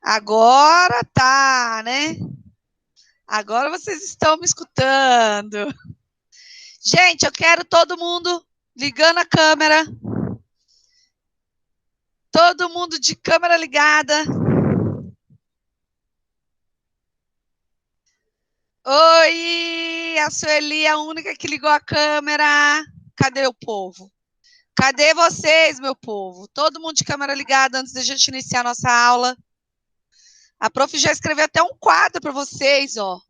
Agora tá, né? Agora vocês estão me escutando. Gente, eu quero todo mundo ligando a câmera. Todo mundo de câmera ligada. Oi, a Sueli é a única que ligou a câmera. Cadê o povo? Cadê vocês, meu povo? Todo mundo de câmera ligada antes da gente iniciar a nossa aula. A prof já escreveu até um quadro para vocês, ó.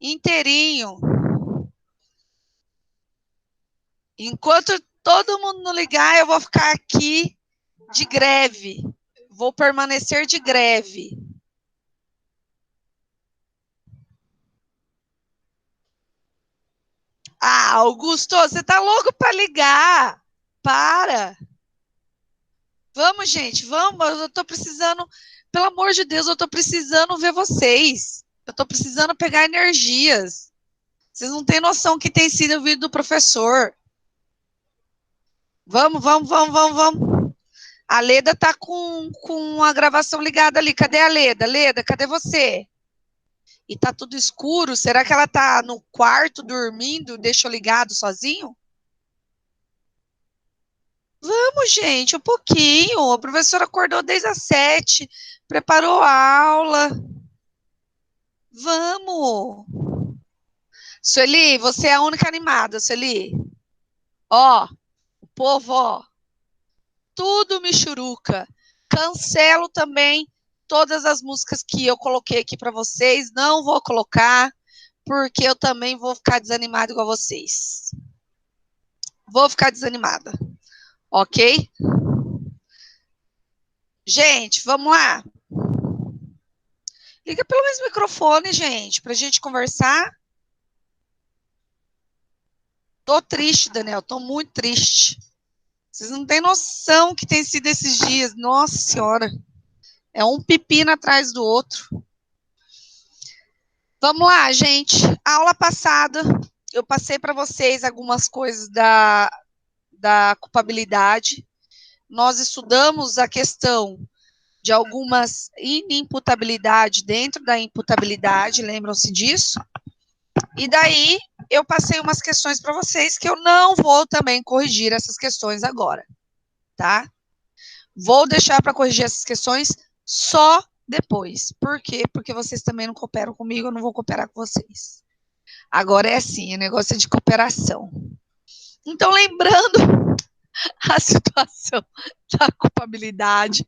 Inteirinho. Enquanto todo mundo não ligar, eu vou ficar aqui de greve. Vou permanecer de greve. Ah, Augusto, você tá louco para ligar? Para. Vamos, gente, vamos. Eu tô precisando, pelo amor de Deus, eu tô precisando ver vocês. Eu tô precisando pegar energias. Vocês não têm noção que tem sido o vídeo do professor. Vamos, vamos, vamos, vamos, vamos. A Leda tá com a gravação ligada ali. Cadê a Leda? Leda, cadê você? E tá tudo escuro. Será que ela tá no quarto dormindo? Deixou ligado sozinho? Vamos, gente, um pouquinho. A professora acordou desde as 7, preparou a aula. Vamos. Sueli, você é a única animada, Sueli. Ó, o povo, ó, tudo michuruca. Cancelo também todas as músicas que eu coloquei aqui para vocês. Não vou colocar, porque eu também vou ficar desanimada igual vocês. Vou ficar desanimada, ok? Gente, vamos lá. Liga pelo menos o microfone, gente, pra gente conversar. Tô triste, Daniel, tô muito triste. Vocês não têm noção que tem sido esses dias. Nossa Senhora. É um pepino atrás do outro. Vamos lá, gente. A aula passada, eu passei para vocês algumas coisas da culpabilidade. Nós estudamos a questão de algumas inimputabilidade dentro da imputabilidade, lembram-se disso? E daí eu passei umas questões para vocês que eu não vou também corrigir essas questões agora, tá? Vou deixar para corrigir essas questões só depois. Por quê? Porque vocês também não cooperam comigo, eu não vou cooperar com vocês. Agora é assim, o negócio é de cooperação. Então, lembrando a situação da culpabilidade,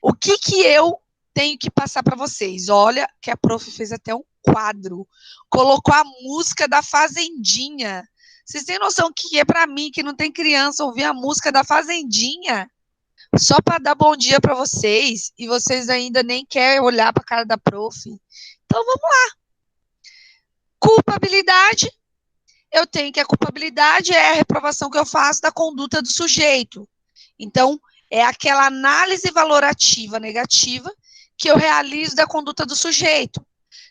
o que eu tenho que passar para vocês? Olha, que a prof fez até um quadro, colocou a música da Fazendinha. Vocês têm noção que é para mim, que não tem criança, ouvir a música da Fazendinha só para dar bom dia para vocês e vocês ainda nem querem olhar para a cara da prof? Então vamos lá. Culpabilidade. Eu tenho que a culpabilidade é a reprovação que eu faço da conduta do sujeito. Então, é aquela análise valorativa negativa que eu realizo da conduta do sujeito.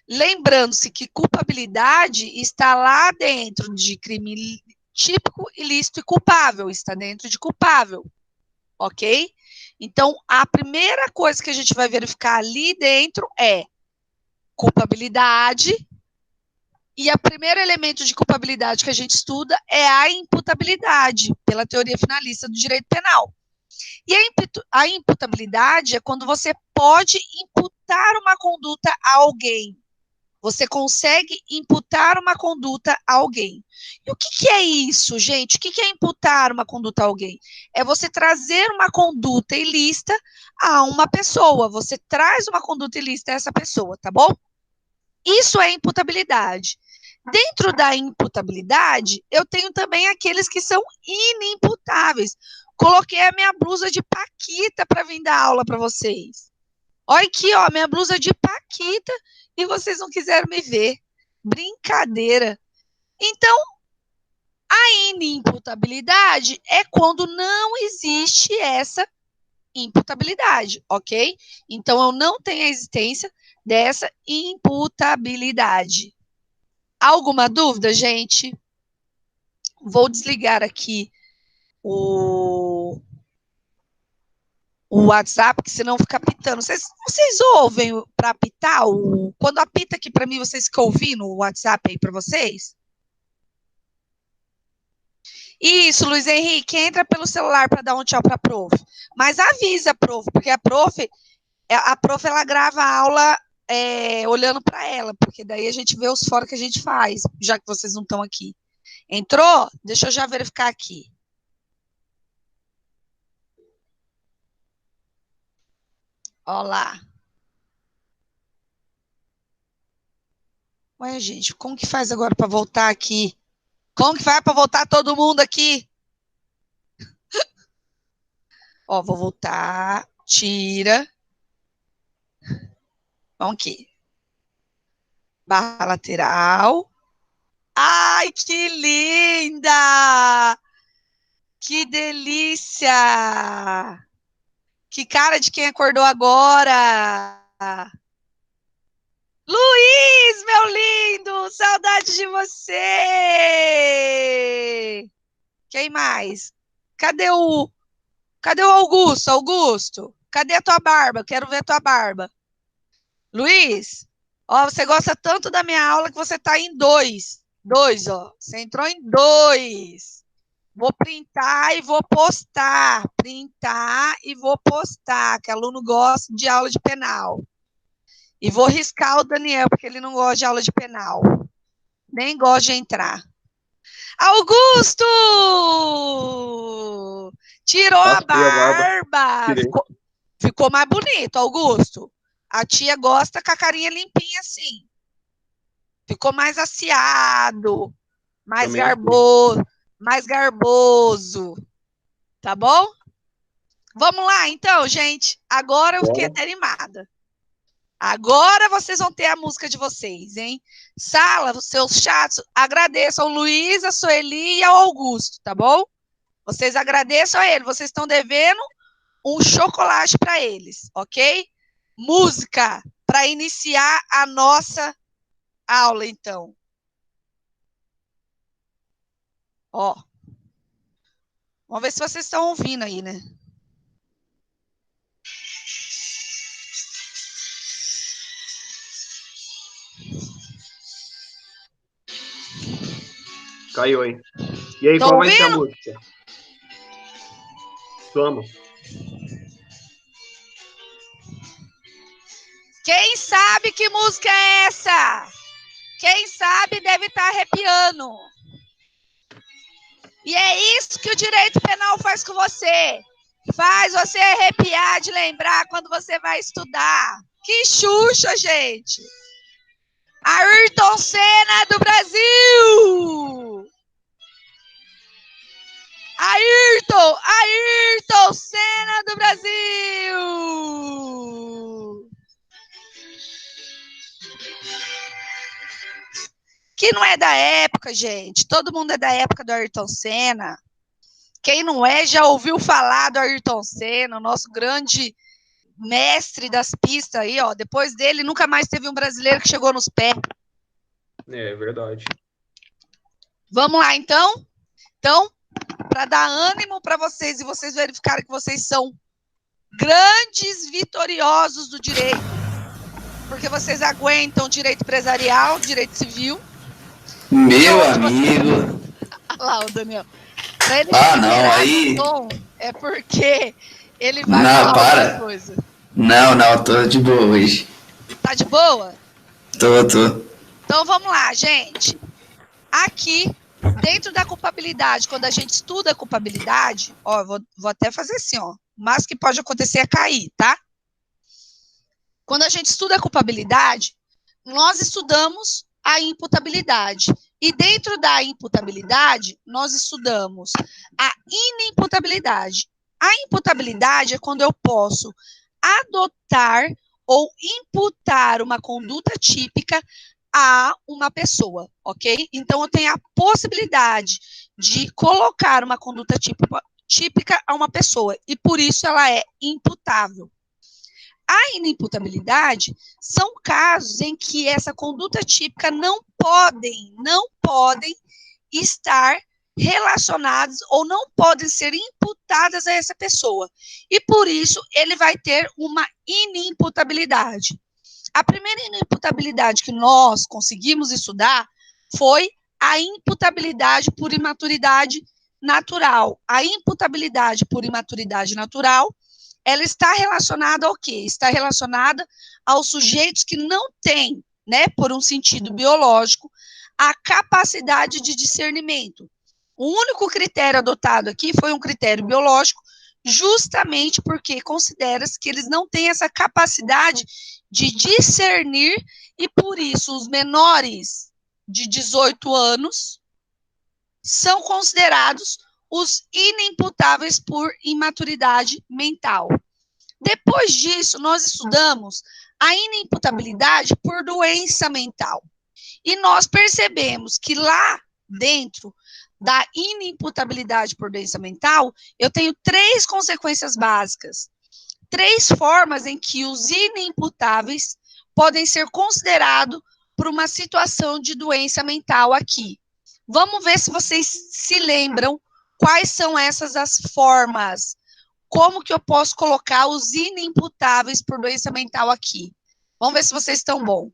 Lembrando-se que culpabilidade está lá dentro de crime típico, ilícito e culpável, está dentro de culpável, ok? Então, a primeira coisa que a gente vai verificar ali dentro é culpabilidade. E o primeiro elemento de culpabilidade que a gente estuda é a imputabilidade, pela teoria finalista do direito penal. E a imputabilidade é quando você pode imputar uma conduta a alguém. Você consegue imputar uma conduta a alguém. E o que é isso, gente? O que é imputar uma conduta a alguém? É você trazer uma conduta ilícita a uma pessoa. Você traz uma conduta ilícita a essa pessoa, tá bom? Isso é imputabilidade. Dentro da imputabilidade, eu tenho também aqueles que são inimputáveis. Coloquei a minha blusa de Paquita para vir dar aula para vocês. Olha aqui, ó, minha blusa de Paquita e vocês não quiseram me ver. Brincadeira. Então, a inimputabilidade é quando não existe essa imputabilidade, ok? Então, eu não tenho a existência dessa imputabilidade. Alguma dúvida, gente? Vou desligar aqui o o WhatsApp, que senão fica apitando. Vocês ouvem para apitar? Quando apita aqui para mim, vocês ficam ouvindo o WhatsApp aí para vocês? Isso, Luiz Henrique, entra pelo celular para dar um tchau para a prof. Mas avisa a prof, porque a prof ela grava a aula olhando para ela, porque daí a gente vê os fora que a gente faz, já que vocês não estão aqui. Entrou? Deixa eu já verificar aqui. Olá. Ué, gente, como que faz agora para voltar aqui? Como que faz para voltar todo mundo aqui? Ó, vou voltar. Tira. Vamos aqui. Barra lateral. Ai, que linda! Que delícia! Que cara de quem acordou agora! Luiz, meu lindo! Saudade de você! Quem mais? Cadê o Augusto? Augusto, cadê a tua barba? Quero ver a tua barba. Luiz, ó, você gosta tanto da minha aula que você tá em 2. 2, ó. Você entrou em 2. Vou printar e vou postar. Printar e vou postar, que aluno gosta de aula de penal. E vou riscar o Daniel, porque ele não gosta de aula de penal. Nem gosta de entrar. Augusto! Tirou a barba. Ficou mais bonito, Augusto. A tia gosta com a carinha limpinha assim. Ficou mais aciado, mais garboso. Tá bom? Vamos lá, então, gente. Agora eu fiquei até animada. Agora vocês vão ter a música de vocês, hein? Sala, os seus chats, agradeço ao Luiz, a Sueli e ao Augusto, tá bom? Vocês agradeçam a ele. Vocês estão devendo um chocolate para eles, ok? Música para iniciar a nossa aula, então. Ó. Vamos ver se vocês estão ouvindo aí, né? Caiu, hein? E aí, qual vai ser a música? Vamos. Quem sabe que música é essa? Quem sabe deve estar arrepiando. E é isso que o direito penal faz com você. Faz você arrepiar de lembrar quando você vai estudar. Que Xuxa, gente! Ayrton Senna do Brasil! Ayrton Senna do Brasil! Que não é da época, gente. Todo mundo é da época do Ayrton Senna. Quem não é, já ouviu falar do Ayrton Senna, o nosso grande mestre das pistas aí, ó. Depois dele, nunca mais teve um brasileiro que chegou nos pés. É verdade. Vamos lá, então? Então, para dar ânimo para vocês e vocês verificarem que vocês são grandes vitoriosos do direito, porque vocês aguentam direito empresarial, direito civil. Meu amigo. Olha lá o Daniel. Não, aí... É porque ele vai falar outra coisa. Não, tô de boa hoje. Tá de boa? Tô. Então, vamos lá, gente. Aqui, dentro da culpabilidade, quando a gente estuda a culpabilidade, ó, vou até fazer assim, ó. Mas que pode acontecer é cair, tá? Quando a gente estuda a culpabilidade, nós estudamos a imputabilidade. E dentro da imputabilidade, nós estudamos a inimputabilidade. A imputabilidade é quando eu posso adotar ou imputar uma conduta típica a uma pessoa, ok? Então, eu tenho a possibilidade de colocar uma conduta típica a uma pessoa, e por isso ela é imputável. A inimputabilidade são casos em que essa conduta típica não podem estar relacionadas ou não podem ser imputadas a essa pessoa. E por isso ele vai ter uma inimputabilidade. A primeira inimputabilidade que nós conseguimos estudar foi a imputabilidade por imaturidade natural. A imputabilidade por imaturidade natural, ela está relacionada ao quê? Está relacionada aos sujeitos que não têm, né, por um sentido biológico, a capacidade de discernimento. O único critério adotado aqui foi um critério biológico, justamente porque considera-se que eles não têm essa capacidade de discernir e, por isso, os menores de 18 anos são considerados os inimputáveis por imaturidade mental. Depois disso, nós estudamos a inimputabilidade por doença mental. E nós percebemos que lá dentro da inimputabilidade por doença mental, eu tenho 3 consequências básicas. 3 formas em que os inimputáveis podem ser considerados por uma situação de doença mental aqui. Vamos ver se vocês se lembram quais são essas as formas. Como que eu posso colocar os inimputáveis por doença mental aqui? Vamos ver se vocês estão bom.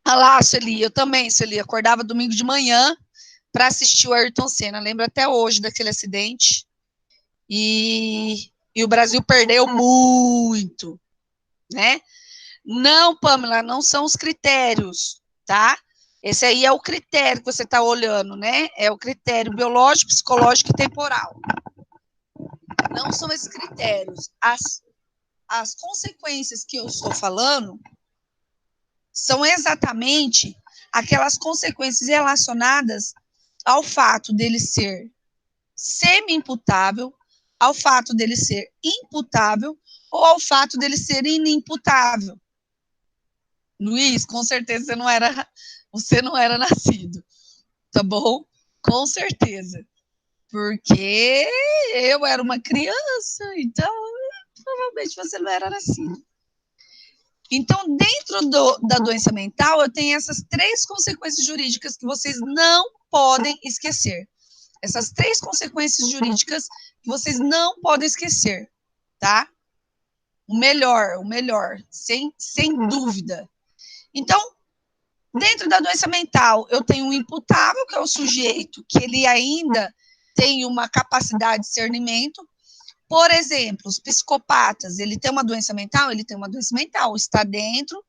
Ah lá, Sueli, eu também, Sueli, acordava domingo de manhã para assistir o Ayrton Senna. Lembro até hoje daquele acidente. E o Brasil perdeu muito, né? Não, Pamela, não são os critérios, tá? Esse aí é o critério que você está olhando, né? É o critério biológico, psicológico e temporal. Não são esses critérios. As consequências que eu estou falando são exatamente aquelas consequências relacionadas ao fato dele ser semi-imputável, ao fato dele ser imputável ou ao fato dele ser inimputável. Luiz, com certeza você não era nascido, tá bom? Com certeza. Porque eu era uma criança, então provavelmente você não era nascido. Então, dentro da doença mental, eu tenho essas 3 consequências jurídicas que vocês não podem esquecer. Essas 3 consequências jurídicas que vocês não podem esquecer, tá? O melhor, sem dúvida. Então, dentro da doença mental, eu tenho um imputável, que é o sujeito que ele ainda tem uma capacidade de discernimento. Por exemplo, os psicopatas, ele tem uma doença mental? Ele tem uma doença mental, está dentro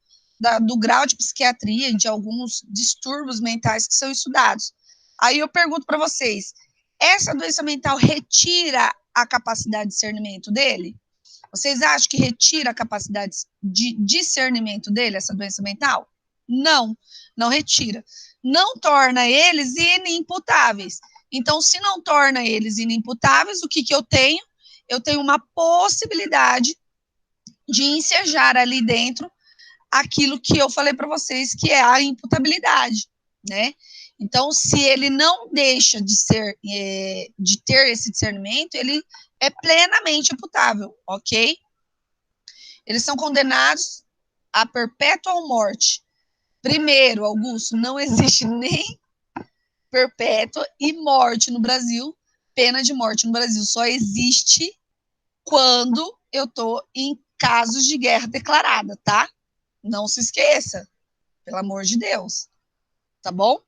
do grau de psiquiatria, de alguns distúrbios mentais que são estudados. Aí eu pergunto para vocês, essa doença mental retira a capacidade de discernimento dele? Vocês acham que retira a capacidade de discernimento dele, essa doença mental? Não, não retira. Não torna eles inimputáveis. Então, se não torna eles inimputáveis, o que eu tenho? Eu tenho uma possibilidade de ensejar ali dentro aquilo que eu falei para vocês, que é a imputabilidade, né? Então, se ele não deixa de ter esse discernimento, ele é plenamente imputável, ok? Eles são condenados a perpétua morte. Primeiro, Augusto, não existe nem perpétua e morte no Brasil, pena de morte no Brasil só existe quando eu estou em casos de guerra declarada, tá? Não se esqueça, pelo amor de Deus, tá bom?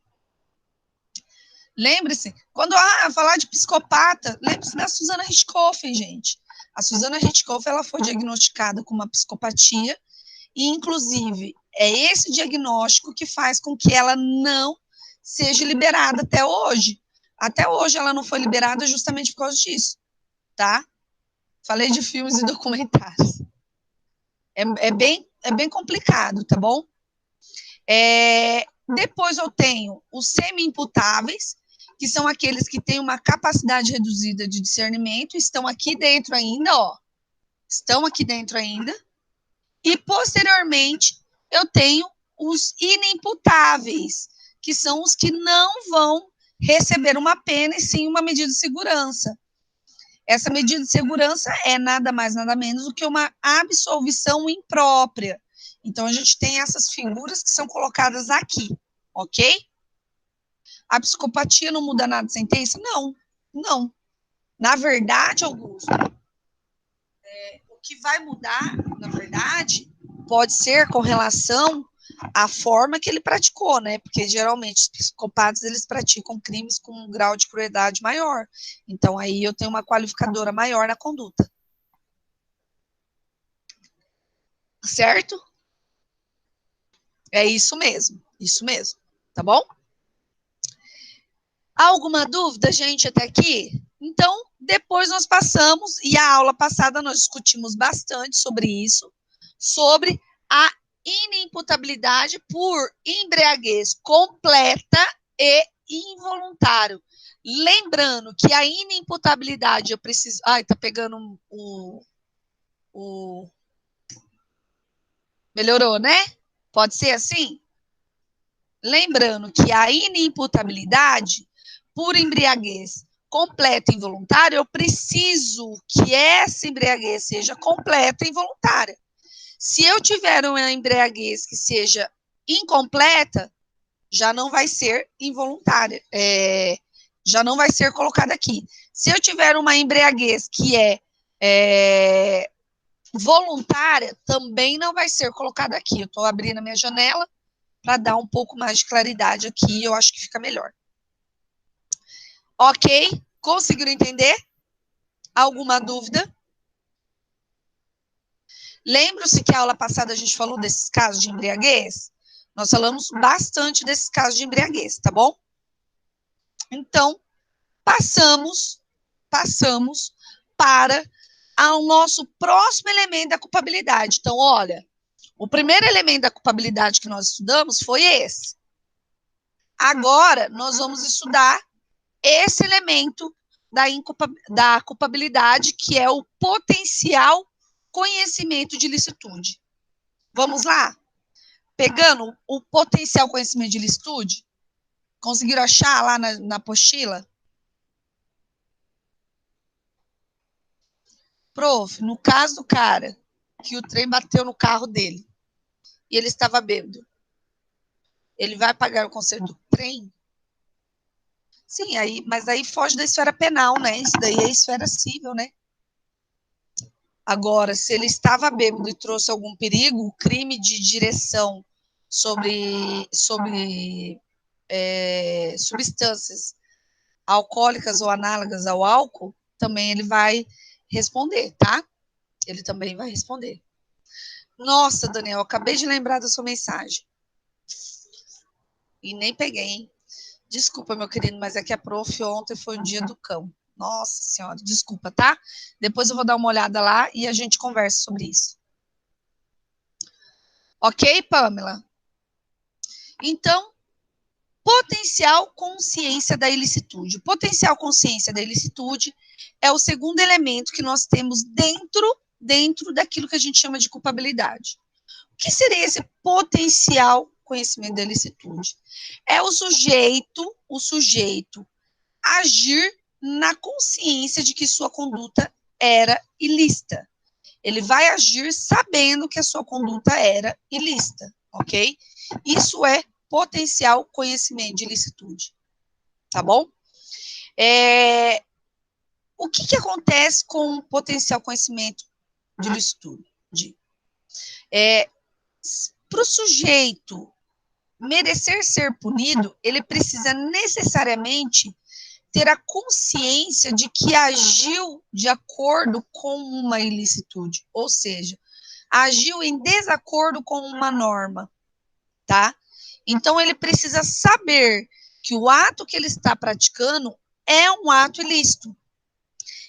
Lembre-se, quando falar de psicopata, lembre-se da Susana Richthofen, gente. A Susana Richthofen, ela foi diagnosticada com uma psicopatia e, inclusive, é esse diagnóstico que faz com que ela não seja liberada até hoje. Até hoje ela não foi liberada justamente por causa disso, tá? Falei de filmes e documentários. É bem complicado, tá bom? Depois eu tenho os semi-imputáveis, que são aqueles que têm uma capacidade reduzida de discernimento, estão aqui dentro ainda, ó. Estão aqui dentro ainda. E, posteriormente, eu tenho os inimputáveis, que são os que não vão receber uma pena e sim uma medida de segurança. Essa medida de segurança é nada mais, nada menos do que uma absolvição imprópria. Então, a gente tem essas figuras que são colocadas aqui, ok? A psicopatia não muda nada de sentença? Não, não. Na verdade, Augusto, o que vai mudar, na verdade, pode ser com relação à forma que ele praticou, né? Porque geralmente os psicopatas eles praticam crimes com um grau de crueldade maior. Então aí eu tenho uma qualificadora maior na conduta. Certo? É isso mesmo, tá bom? Alguma dúvida, gente, até aqui? Então, depois nós passamos, e a aula passada nós discutimos bastante sobre isso, sobre a inimputabilidade por embriaguez completa e involuntário. Lembrando que a inimputabilidade, eu preciso... Ai, tá pegando o... Melhorou, né? Pode ser assim? Lembrando que a inimputabilidade por embriaguez completa e involuntária, eu preciso que essa embriaguez seja completa e involuntária. Se eu tiver uma embriaguez que seja incompleta, já não vai ser involuntária, já não vai ser colocada aqui. Se eu tiver uma embriaguez que é voluntária, também não vai ser colocada aqui. Eu estou abrindo a minha janela para dar um pouco mais de claridade aqui, eu acho que fica melhor. Ok? Conseguiram entender? Alguma dúvida? Lembra-se que a aula passada a gente falou desses casos de embriaguez? Nós falamos bastante desses casos de embriaguez, tá bom? Então, passamos para o nosso próximo elemento da culpabilidade. Então, olha, o primeiro elemento da culpabilidade que nós estudamos foi esse. Agora, nós vamos estudar esse elemento da culpabilidade, que é o potencial conhecimento de ilicitude. Vamos lá? Pegando o potencial conhecimento de ilicitude, conseguiram achar lá na apostila? Prof, no caso do cara que o trem bateu no carro dele e ele estava bêbado, ele vai pagar o conserto do trem? Sim, mas aí foge da esfera penal, né? Isso daí é esfera civil, né? Agora, se ele estava bêbado e trouxe algum perigo, o crime de direção sobre substâncias alcoólicas ou análogas ao álcool, também ele vai responder, tá? Ele também vai responder. Nossa, Daniel, acabei de lembrar da sua mensagem. E nem peguei, hein? Desculpa, meu querido, mas é que a prof ontem foi o dia do cão. Nossa senhora, desculpa, tá? Depois eu vou dar uma olhada lá e a gente conversa sobre isso. Ok, Pamela? Então, potencial consciência da ilicitude. Potencial consciência da ilicitude é o segundo elemento que nós temos dentro daquilo que a gente chama de culpabilidade. O que seria esse potencial conhecimento da ilicitude? É o sujeito agir na consciência de que sua conduta era ilícita. Ele vai agir sabendo que a sua conduta era ilícita, ok? Isso é potencial conhecimento de ilicitude, tá bom? O que acontece com o potencial conhecimento de ilicitude? Para o sujeito merecer ser punido, ele precisa necessariamente ter a consciência de que agiu de acordo com uma ilicitude, ou seja, agiu em desacordo com uma norma, tá? Então, ele precisa saber que o ato que ele está praticando é um ato ilícito.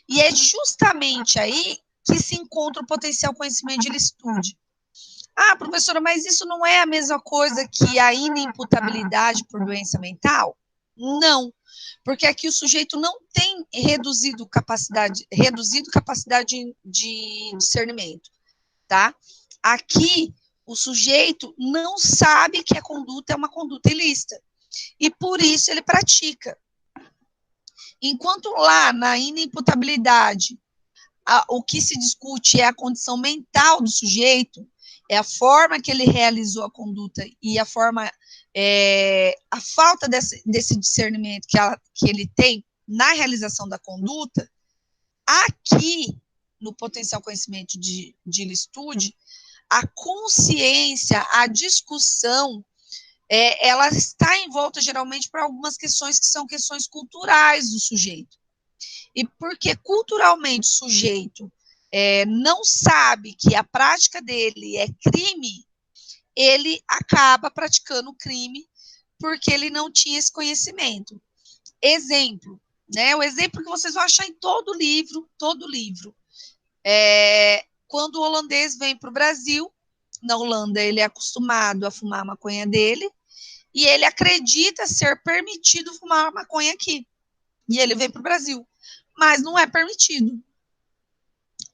E é justamente aí que se encontra o potencial conhecimento de ilicitude. Ah, professora, mas isso não é a mesma coisa que a inimputabilidade por doença mental? Não, porque aqui o sujeito não tem reduzido capacidade de discernimento, tá? Aqui o sujeito não sabe que a conduta é uma conduta ilícita e por isso ele pratica. Enquanto lá na inimputabilidade o que se discute é a condição mental do sujeito, é a forma que ele realizou a conduta e a forma a falta desse discernimento que ele tem na realização da conduta, aqui, no potencial conhecimento de ilicitude, a consciência, a discussão, ela está envolta geralmente por algumas questões que são questões culturais do sujeito. E porque culturalmente o sujeito não sabe que a prática dele é crime, ele acaba praticando o crime porque ele não tinha esse conhecimento. Exemplo, né? O exemplo que vocês vão achar em todo livro. Quando o holandês vem para o Brasil, na Holanda ele é acostumado a fumar a maconha dele, e ele acredita ser permitido fumar a maconha aqui. E ele vem para o Brasil, mas não é permitido.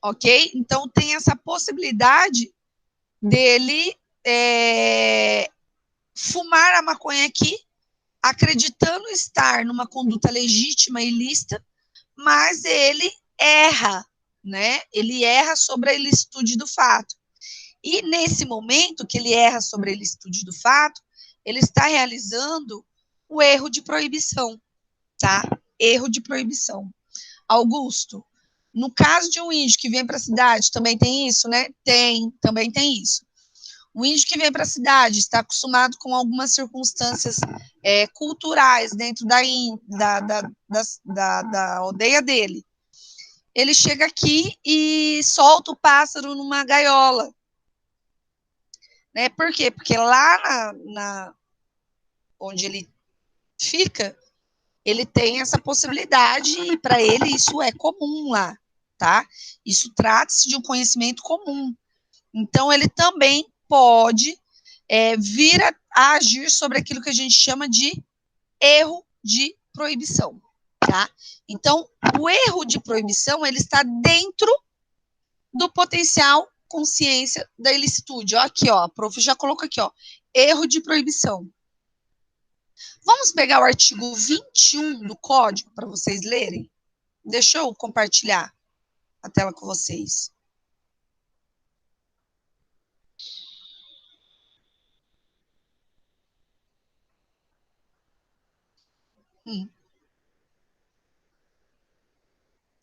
Ok? Então tem essa possibilidade dele fumar a maconha aqui, acreditando estar numa conduta legítima e ilícita, mas ele erra, né? Ele erra sobre a ilicitude do fato. E nesse momento que ele erra sobre a ilicitude do fato, ele está realizando o erro de proibição, tá? Erro de proibição. Augusto, no caso de um índio que vem para a cidade, também tem isso, né? Também tem isso. O índio que vem para a cidade está acostumado com algumas circunstâncias culturais dentro da aldeia dele. Ele chega aqui e solta o pássaro numa gaiola. Né? Por quê? Porque lá onde ele fica, ele tem essa possibilidade e para ele isso é comum lá, tá? Isso trata-se de um conhecimento comum. Então, ele também pode vir a agir sobre aquilo que a gente chama de erro de proibição, tá? Então, o erro de proibição, ele está dentro do potencial consciência da ilicitude. Ó, aqui, ó, a prof já colocou aqui, ó, erro de proibição. Vamos pegar o artigo 21 do Código para vocês lerem? Deixa eu compartilhar a tela com vocês.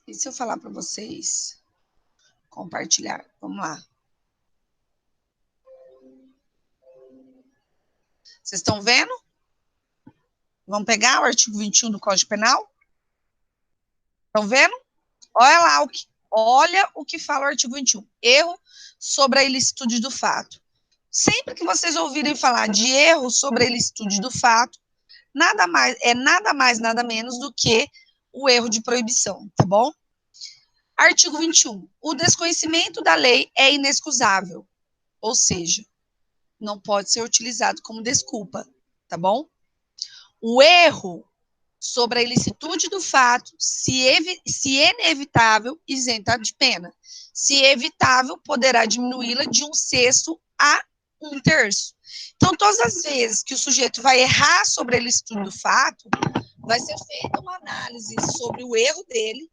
E se eu falar para vocês compartilhar? Vamos lá. Vocês estão vendo? Vamos pegar o artigo 21 do Código Penal? Estão vendo? Olha lá olha o que fala o artigo 21. Erro sobre a ilicitude do fato. Sempre que vocês ouvirem falar de erro sobre a ilicitude do fato, nada mais, nada menos do que o erro de proibição, tá bom? Artigo 21. O desconhecimento da lei é inexcusável, ou seja, não pode ser utilizado como desculpa, tá bom? O erro sobre a ilicitude do fato, se inevitável, isenta de pena. Se evitável, poderá diminuí-la de 1/6 a 1/3. Então, todas as vezes que o sujeito vai errar sobre a ilicitude do fato, vai ser feita uma análise sobre o erro dele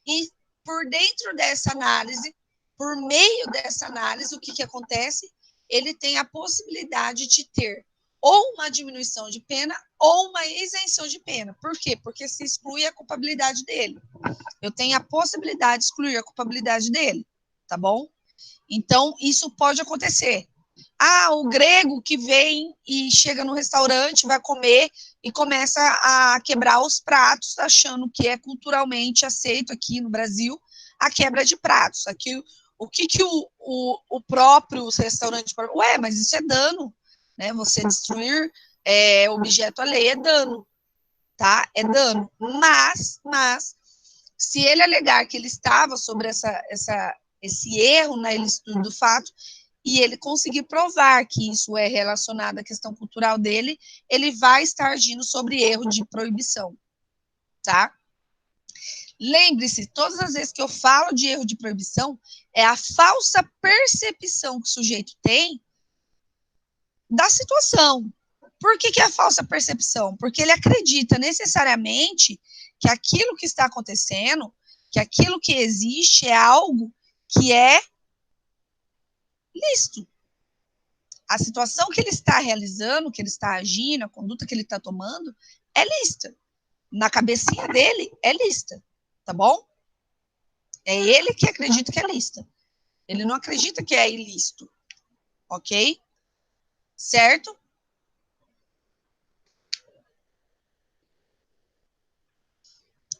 e, por dentro dessa análise, por meio dessa análise, o que acontece? Ele tem a possibilidade de ter ou uma diminuição de pena ou uma isenção de pena. Por quê? Porque se exclui a culpabilidade dele. Eu tenho a possibilidade de excluir a culpabilidade dele, tá bom? Então, isso pode acontecer. O grego que vem e chega no restaurante, vai comer e começa a quebrar os pratos, achando que é culturalmente aceito aqui no Brasil a quebra de pratos. Aqui, o que o próprio restaurante... Ué, mas isso é dano, né? Você destruir objeto alheio é dano, tá? É dano. Mas, se ele alegar que ele estava sobre esse erro na ilicitude do fato, e ele conseguir provar que isso é relacionado à questão cultural dele, ele vai estar agindo sobre erro de proibição, tá? Lembre-se, todas as vezes que eu falo de erro de proibição, é a falsa percepção que o sujeito tem da situação. Por que é a falsa percepção? Porque ele acredita necessariamente que aquilo que está acontecendo, que aquilo que existe é algo que é lícito. A situação que ele está realizando, que ele está agindo, a conduta que ele está tomando, é lícita. Na cabecinha dele, é lícita. Tá bom? É ele que acredita que é lícita. Ele não acredita que é ilícito. Ok? Certo?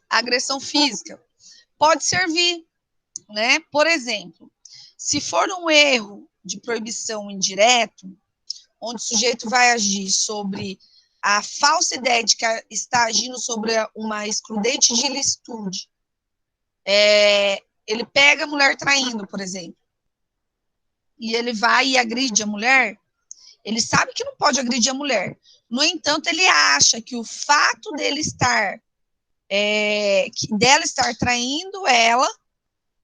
Agressão física pode servir, né? Por exemplo, se for um erro de proibição indireto, onde o sujeito vai agir sobre a falsa ideia de que está agindo sobre uma excludente de ilicitude, ele pega a mulher traindo, por exemplo, e ele vai e agride a mulher, ele sabe que não pode agredir a mulher. No entanto, ele acha que o fato dele estar, dela estar traindo ela,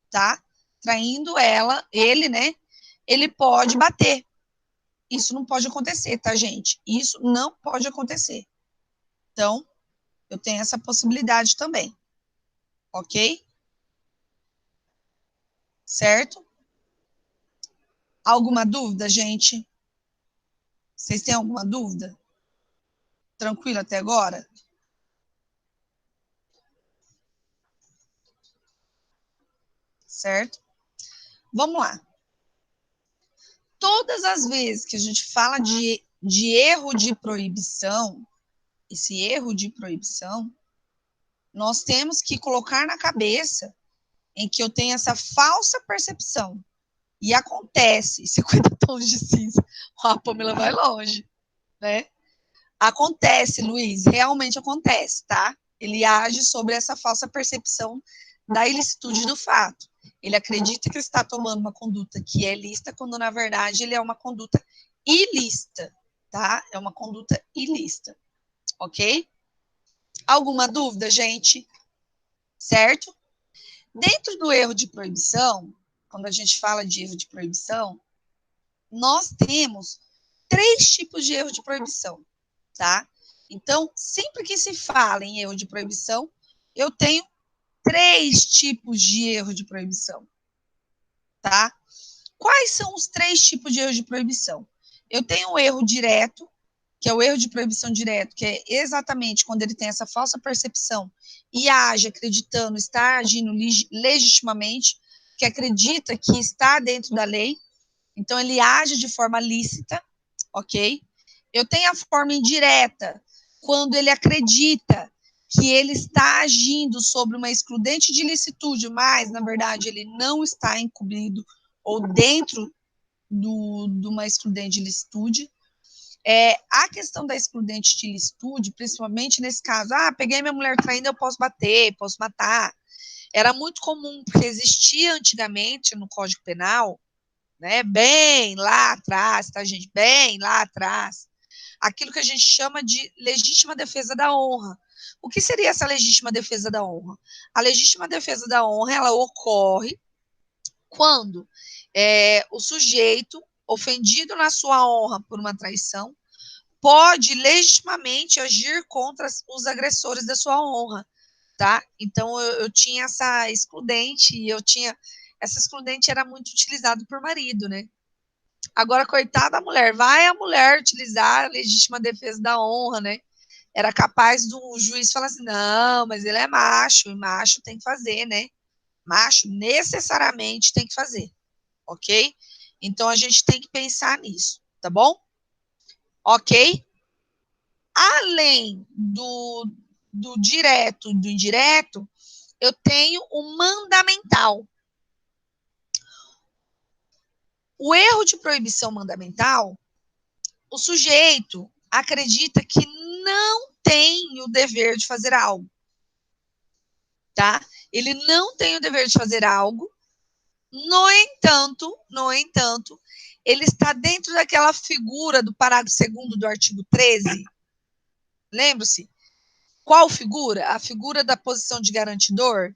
tá? Traindo ela, ele, né? Ele pode bater. Isso não pode acontecer, tá, gente? Isso não pode acontecer. Então, eu tenho essa possibilidade também. Ok? Certo? Alguma dúvida, gente? Vocês têm alguma dúvida? Tranquilo até agora? Certo? Vamos lá. Todas as vezes que a gente fala de erro de proibição, esse erro de proibição, nós temos que colocar na cabeça em que eu tenho essa falsa percepção. E acontece, 50 tons de cinza, a Pamela vai longe, né? Acontece, Luiz, realmente acontece, tá? Ele age sobre essa falsa percepção da ilicitude do fato. Ele acredita que está tomando uma conduta que é lícita, quando na verdade ele é uma conduta ilícita, tá? É uma conduta ilícita, ok? Alguma dúvida, gente? Certo? Dentro do erro de proibição, quando a gente fala de erro de proibição, nós temos 3 tipos de erro de proibição, tá? Então, sempre que se fala em erro de proibição, eu tenho 3 tipos de erro de proibição, tá? Quais são os 3 tipos de erro de proibição? Eu tenho o erro direto, que é o erro de proibição direto, que é exatamente quando ele tem essa falsa percepção e age acreditando, está agindo legitimamente, que acredita que está dentro da lei, então ele age de forma lícita, ok? Eu tenho a forma indireta, quando ele acredita que ele está agindo sobre uma excludente de ilicitude, mas, na verdade, ele não está incumbido ou dentro de uma excludente de ilicitude. A questão da excludente de ilicitude, principalmente nesse caso, peguei minha mulher traindo, eu posso bater, posso matar. Era muito comum, porque existia antigamente no Código Penal, né, bem lá atrás, tá, gente? Bem lá atrás, aquilo que a gente chama de legítima defesa da honra. O que seria essa legítima defesa da honra? A legítima defesa da honra, ela ocorre quando o sujeito, ofendido na sua honra por uma traição, pode legitimamente agir contra os agressores da sua honra, tá? Então, eu tinha essa excludente, e essa excludente era muito utilizada por marido, né? Agora, coitada da mulher, vai a mulher utilizar a legítima defesa da honra, né? Era capaz do juiz falar assim, não, mas ele é macho, e macho tem que fazer, né? Macho necessariamente tem que fazer, ok? Então, a gente tem que pensar nisso, tá bom? Ok? Além do direto e do indireto, eu tenho o mandamental. O erro de proibição mandamental, o sujeito acredita que não tem o dever de fazer algo, tá? Ele não tem o dever de fazer algo, no entanto, ele está dentro daquela figura do parágrafo 2º do artigo 13. Lembre-se, qual figura? A figura da posição de garantidor.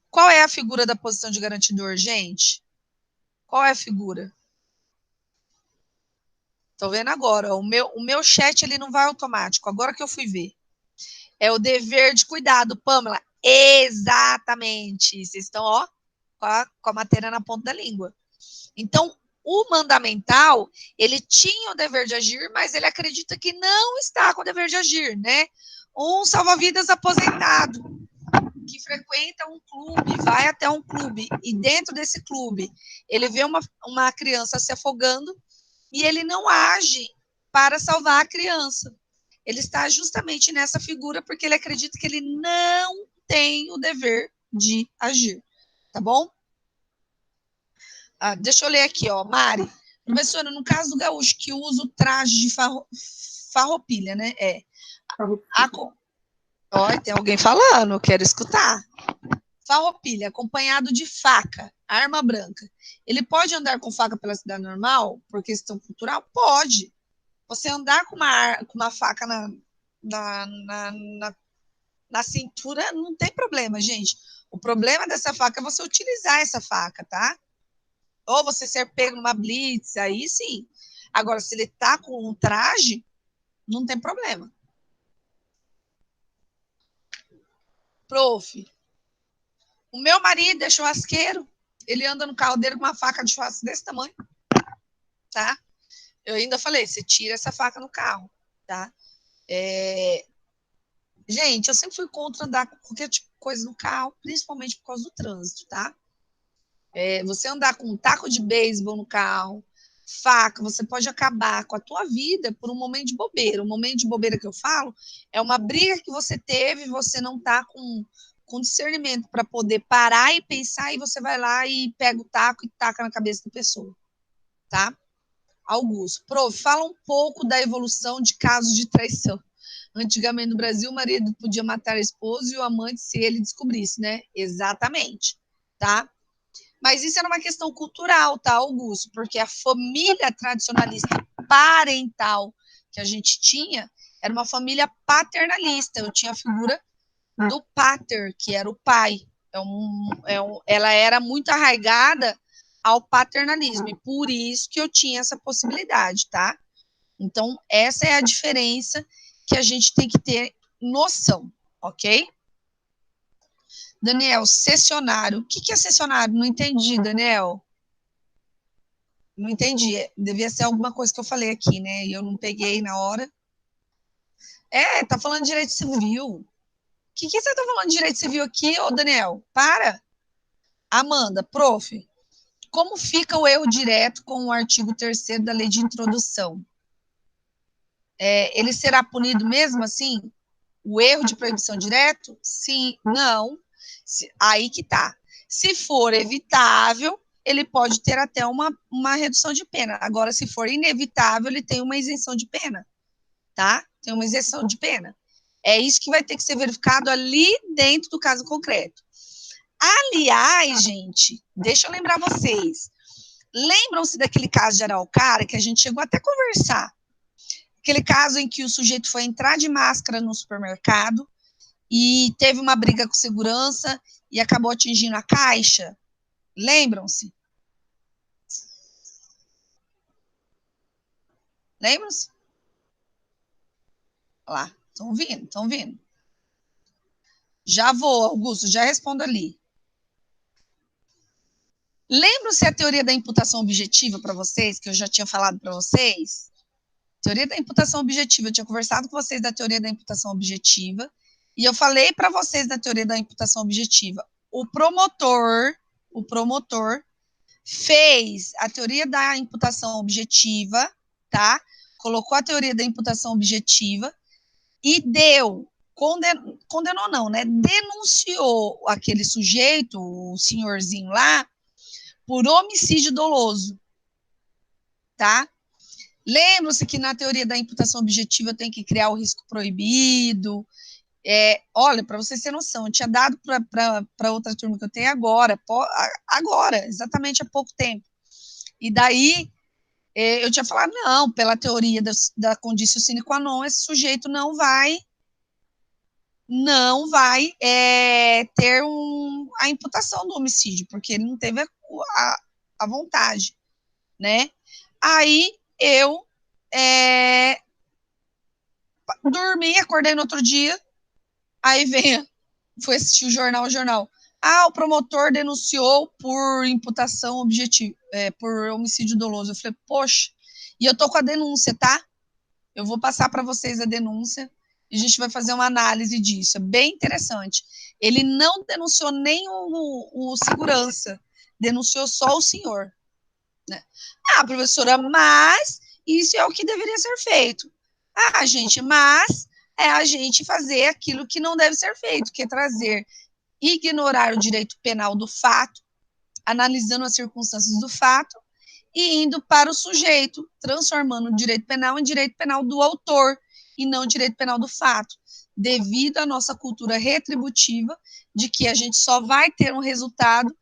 Qual é a figura da posição de garantidor, gente? Qual é a figura? Estou vendo agora, ó, o meu chat ele não vai automático, agora que eu fui ver. É o dever de cuidado, Pamela. Exatamente. Vocês estão, ó, com a matéria na ponta da língua. Então, o mandamental, ele tinha o dever de agir, mas ele acredita que não está com o dever de agir, né? Um salva-vidas aposentado, que frequenta um clube, vai até um clube, e dentro desse clube, ele vê uma criança se afogando, e ele não age para salvar a criança. Ele está justamente nessa figura, porque ele acredita que ele não tem o dever de agir, tá bom? Deixa eu ler aqui, ó, Mari. Professora, no caso do gaúcho que usa o traje de farroupilha, né? Olha, tem alguém falando, eu quero escutar. Farroupilha, acompanhado de faca, arma branca. Ele pode andar com faca pela cidade normal, por questão cultural? Pode. Você andar com uma faca na cintura, não tem problema, gente. O problema dessa faca é você utilizar essa faca, tá? Ou você ser pego numa blitz, aí sim. Agora, se ele tá com um traje, não tem problema. Prof, o meu marido é churrasqueiro, ele anda no carro dele com uma faca de churrasco desse tamanho, tá? Eu ainda falei, você tira essa faca no carro, tá? Gente, eu sempre fui contra andar com qualquer tipo de coisa no carro, principalmente por causa do trânsito, tá? Você andar com um taco de beisebol no carro, faca, você pode acabar com a tua vida por um momento de bobeira. O momento de bobeira que eu falo é uma briga que você teve, você não tá com discernimento para poder parar e pensar, e você vai lá e pega o taco e taca na cabeça da pessoa, tá? Augusto, prof, fala um pouco da evolução de casos de traição. Antigamente no Brasil, o marido podia matar a esposa e o amante se ele descobrisse, né? Exatamente, tá? Mas isso era uma questão cultural, tá, Augusto? Porque a família tradicionalista parental que a gente tinha era uma família paternalista. Eu tinha a figura do pater, que era o pai. Ela era muito arraigada ao paternalismo, e por isso que eu tinha essa possibilidade, tá? Então, essa é a diferença que a gente tem que ter noção, ok? Daniel, cessionário. O que é cessionário? Não entendi, Daniel. Não entendi. Devia ser alguma coisa que eu falei aqui, né? E eu não peguei na hora. Tá falando de direito civil. O que você tá falando de direito civil aqui, ô Daniel? Para. Amanda, prof, como fica o erro direto com o artigo 3º da lei de introdução? Ele será punido mesmo assim? O erro de proibição direto? Sim, não. Aí que tá. Se for evitável, ele pode ter até uma redução de pena. Agora, se for inevitável, ele tem uma isenção de pena, tá? Tem uma isenção de pena. É isso que vai ter que ser verificado ali dentro do caso concreto. Aliás, gente, deixa eu lembrar vocês. Lembram-se daquele caso de Araucária, que a gente chegou até a conversar? Aquele caso em que o sujeito foi entrar de máscara no supermercado e teve uma briga com segurança e acabou atingindo a caixa. Lembram-se? Lembram-se? Olha lá, estão vindo. Já vou, Augusto, já respondo ali. Lembram-se a teoria da imputação objetiva para vocês, que eu já tinha falado para vocês? Teoria da imputação objetiva, eu tinha conversado com vocês da teoria da imputação objetiva, e eu falei para vocês da teoria da imputação objetiva. O promotor fez a teoria da imputação objetiva, tá? Colocou a teoria da imputação objetiva e condenou não, né? Denunciou aquele sujeito, o senhorzinho lá, por homicídio doloso, tá? Lembra-se que na teoria da imputação objetiva tem que criar o risco proibido. Olha, para vocês terem noção, eu tinha dado para outra turma que eu tenho agora, exatamente há pouco tempo. E daí eu tinha falado, não, pela teoria da conditio sine qua non, esse sujeito não vai ter a imputação do homicídio, porque ele não teve a vontade, né? Aí eu dormi, acordei no outro dia, aí fui assistir o jornal, o promotor denunciou por imputação objetiva, por homicídio doloso. Eu falei, poxa, e eu tô com a denúncia, tá? Eu vou passar para vocês a denúncia e a gente vai fazer uma análise disso. É bem interessante. Ele não denunciou nem o segurança, denunciou só o senhor. Né? Professora, mas isso é o que deveria ser feito. Gente, mas é a gente fazer aquilo que não deve ser feito, que é ignorar o direito penal do fato, analisando as circunstâncias do fato e indo para o sujeito, transformando o direito penal em direito penal do autor e não direito penal do fato, devido à nossa cultura retributiva de que a gente só vai ter um resultado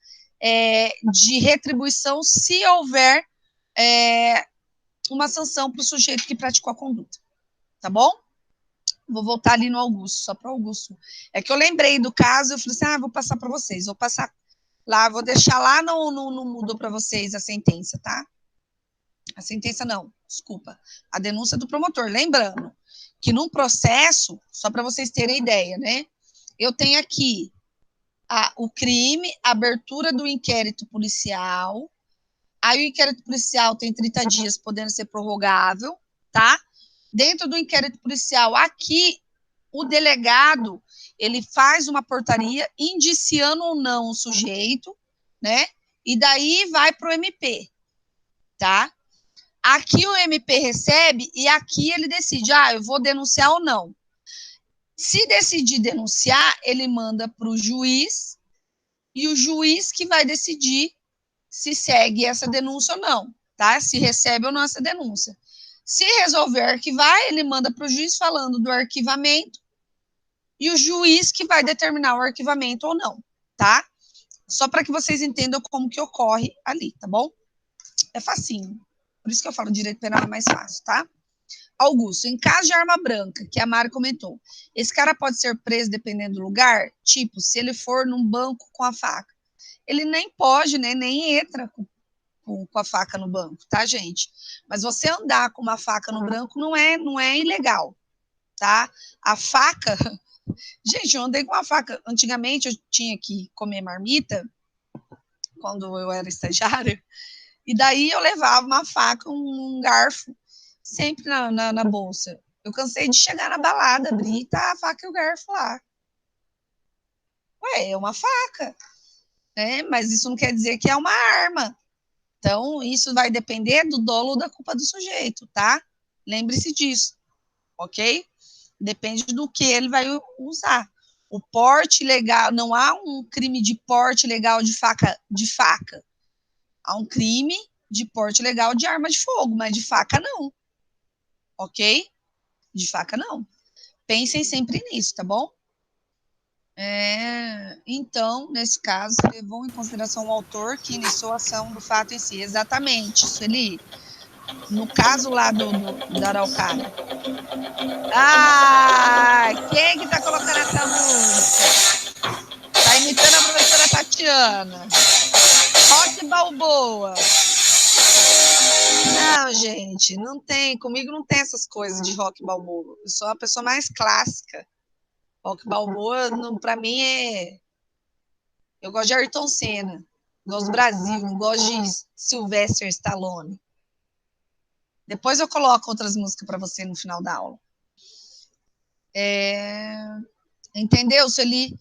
de retribuição se houver uma sanção para o sujeito que praticou a conduta. Tá bom? Vou voltar ali no Augusto, só para o Augusto. É que eu lembrei do caso, eu falei assim, vou passar para vocês, vou passar lá, vou deixar lá no Moodle para vocês a sentença, tá? A sentença não, desculpa, a denúncia do promotor. Lembrando que num processo, só para vocês terem ideia, né? Eu tenho aqui o crime, a abertura do inquérito policial, aí o inquérito policial tem 30 dias, podendo ser prorrogável, tá? Dentro do inquérito policial, aqui, o delegado, ele faz uma portaria indiciando ou não o sujeito, né? E daí vai para o MP, tá? Aqui o MP recebe e aqui ele decide, eu vou denunciar ou não. Se decidir denunciar, ele manda para o juiz e o juiz que vai decidir se segue essa denúncia ou não, tá? Se recebe ou não essa denúncia. Se resolver arquivar, ele manda para o juiz falando do arquivamento e o juiz que vai determinar o arquivamento ou não, tá? Só para que vocês entendam como que ocorre ali, tá bom? É facinho. Por isso que eu falo direito penal é mais fácil, tá? Augusto, em caso de arma branca, que a Mari comentou, esse cara pode ser preso dependendo do lugar? Tipo, se ele for num banco com a faca. Ele nem pode, né, nem entra com a faca no banco, tá, gente? Mas você andar com uma faca no branco não é ilegal, tá? A faca... Gente, eu andei com uma faca. Antigamente eu tinha que comer marmita, quando eu era estagiária, e daí eu levava uma faca, um garfo, sempre na bolsa. Eu cansei de chegar na balada, abrir e tá a faca e o garfo lá. É uma faca, né? Mas isso não quer dizer que é uma arma. Então, isso vai depender do dolo ou da culpa do sujeito, tá? Lembre-se disso, ok? Depende do que ele vai usar. O porte legal, não há um crime de porte legal de faca. Há um crime de porte legal de arma de fogo, mas de faca não. Ok? De faca não. Pensem sempre nisso, tá bom? Então, nesse caso, levou em consideração o autor que iniciou a ação do fato em si. Exatamente, Sueli. No caso lá da Araucária. Quem que tá colocando essa música? Tá imitando a professora Tatiana. Rock Balboa. Não, gente, não tem. Comigo não tem essas coisas de Rock Balboa. Eu sou a pessoa mais clássica. Rock Balboa, pra mim, eu gosto de Ayrton Senna. Gosto do Brasil. Não gosto de Sylvester Stallone. Depois eu coloco outras músicas para você no final da aula. Entendeu, Sueli?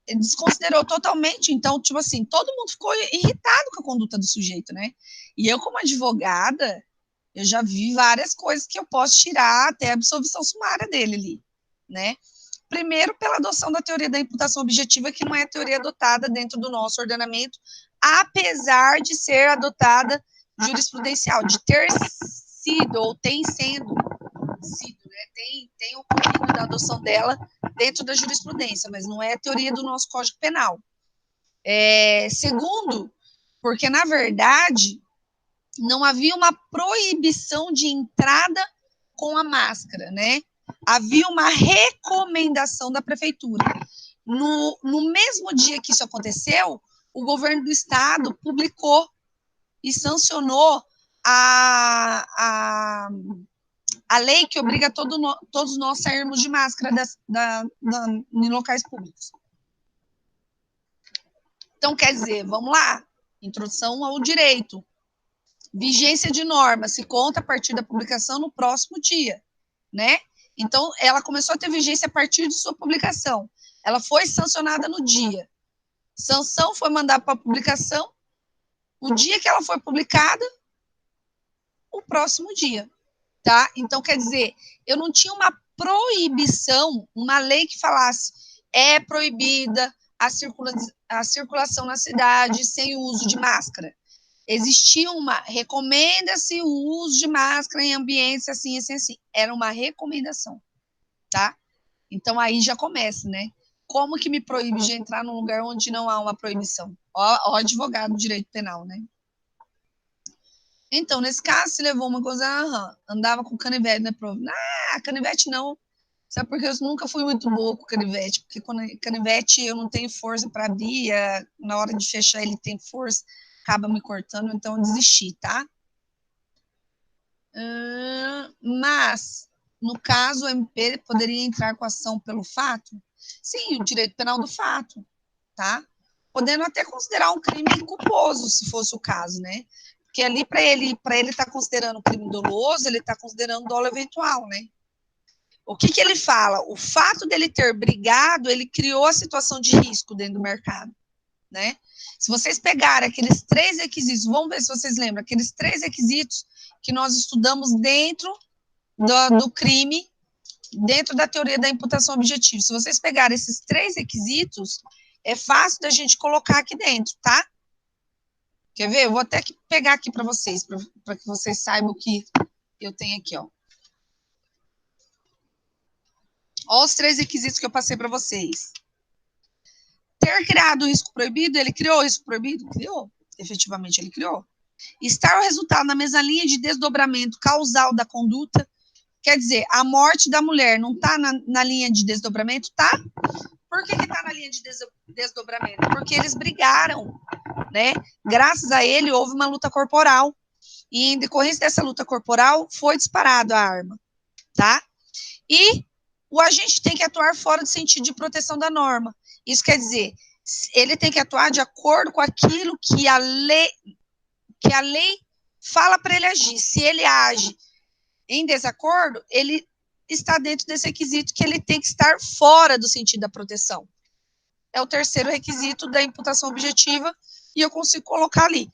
Desconsiderou totalmente. Então, tipo assim, todo mundo ficou irritado com a conduta do sujeito, né? E eu, como advogada, eu já vi várias coisas que eu posso tirar até a absolvição sumária dele ali, né? Primeiro, pela adoção da teoria da imputação objetiva, que não é a teoria adotada dentro do nosso ordenamento, apesar de ser adotada jurisprudencial, de ter sido ou tem sido, né? Tem ocorrido da adoção dela dentro da jurisprudência, mas não é a teoria do nosso Código Penal. Segundo, porque, na verdade, não havia uma proibição de entrada com a máscara, né? Havia uma recomendação da prefeitura. No mesmo dia que isso aconteceu, o governo do estado publicou e sancionou a lei que obriga todos nós sairmos de máscara em locais públicos. Então, quer dizer, vamos lá, introdução ao direito. Vigência de norma se conta a partir da publicação no próximo dia, né? Então, ela começou a ter vigência a partir de sua publicação. Ela foi sancionada no dia. Sanção foi mandada para publicação. O dia que ela foi publicada, o próximo dia, tá? Então, quer dizer, eu não tinha uma proibição, uma lei que falasse é proibida a circulação na cidade sem o uso de máscara. Existia recomenda-se o uso de máscara em ambientes assim, assim, assim. Era uma recomendação, tá? Então, aí já começa, né? Como que me proíbe de entrar num lugar onde não há uma proibição? Ó advogado do direito penal, né? Então, nesse caso, se levou uma coisa, andava com canivete, né? Canivete não. Sabe porque eu nunca fui muito boa com canivete, porque com canivete eu não tenho força para abrir, na hora de fechar ele tem força, acaba me cortando, então eu desisti, tá? Mas, no caso, o MP poderia entrar com ação pelo fato? Sim, o direito penal do fato, tá? Podendo até considerar um crime culposo, se fosse o caso, né? Porque ali, para ele estar considerando crime doloso, ele está considerando dolo eventual, né? O que ele fala? O fato dele ter brigado, ele criou a situação de risco dentro do mercado, né? Se vocês pegarem aqueles 3 requisitos, vamos ver se vocês lembram, aqueles 3 requisitos que nós estudamos dentro do crime, dentro da teoria da imputação objetiva. Se vocês pegarem esses 3 requisitos, é fácil da gente colocar aqui dentro, tá? Quer ver? Eu vou até pegar aqui para vocês, para que vocês saibam o que eu tenho aqui, ó. Olha os 3 requisitos que eu passei para vocês. Ter criado o risco proibido, ele criou o risco proibido? Criou. Efetivamente, ele criou. Estar o resultado na mesma linha de desdobramento causal da conduta, quer dizer, a morte da mulher não está na linha de desdobramento? Tá. Por que está na linha de desdobramento? Porque eles brigaram, né? Graças a ele, houve uma luta corporal. E em decorrência dessa luta corporal, foi disparado a arma, tá? E o agente tem que atuar fora do sentido de proteção da norma. Isso quer dizer, ele tem que atuar de acordo com aquilo que a lei fala para ele agir. Se ele age em desacordo, ele está dentro desse requisito que ele tem que estar fora do sentido da proteção. É o 3º requisito da imputação objetiva e eu consigo colocar ali.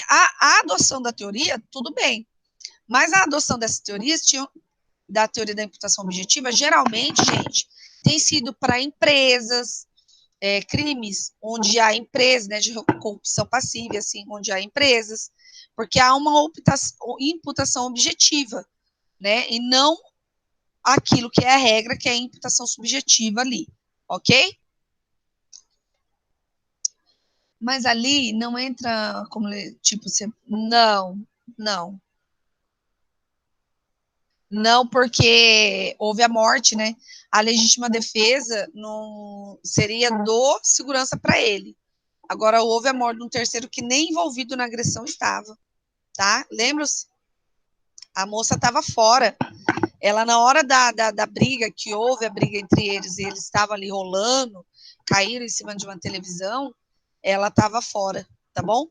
A adoção da teoria, tudo bem, mas a adoção dessas teorias da teoria da imputação objetiva, geralmente, gente, tem sido para empresas, crimes onde há empresas, né, de corrupção passiva, assim, onde há empresas, porque há uma imputação objetiva, né, e não aquilo que é a regra, que é a imputação subjetiva ali, ok? Mas ali não entra como, tipo, não. Não, porque houve a morte, né? A legítima defesa não seria do segurança para ele. Agora, houve a morte de um terceiro que nem envolvido na agressão estava, tá? Lembra-se? A moça estava fora. Ela, na hora da briga, que houve a briga entre eles, e eles estavam ali rolando, caíram em cima de uma televisão, ela estava fora, tá bom?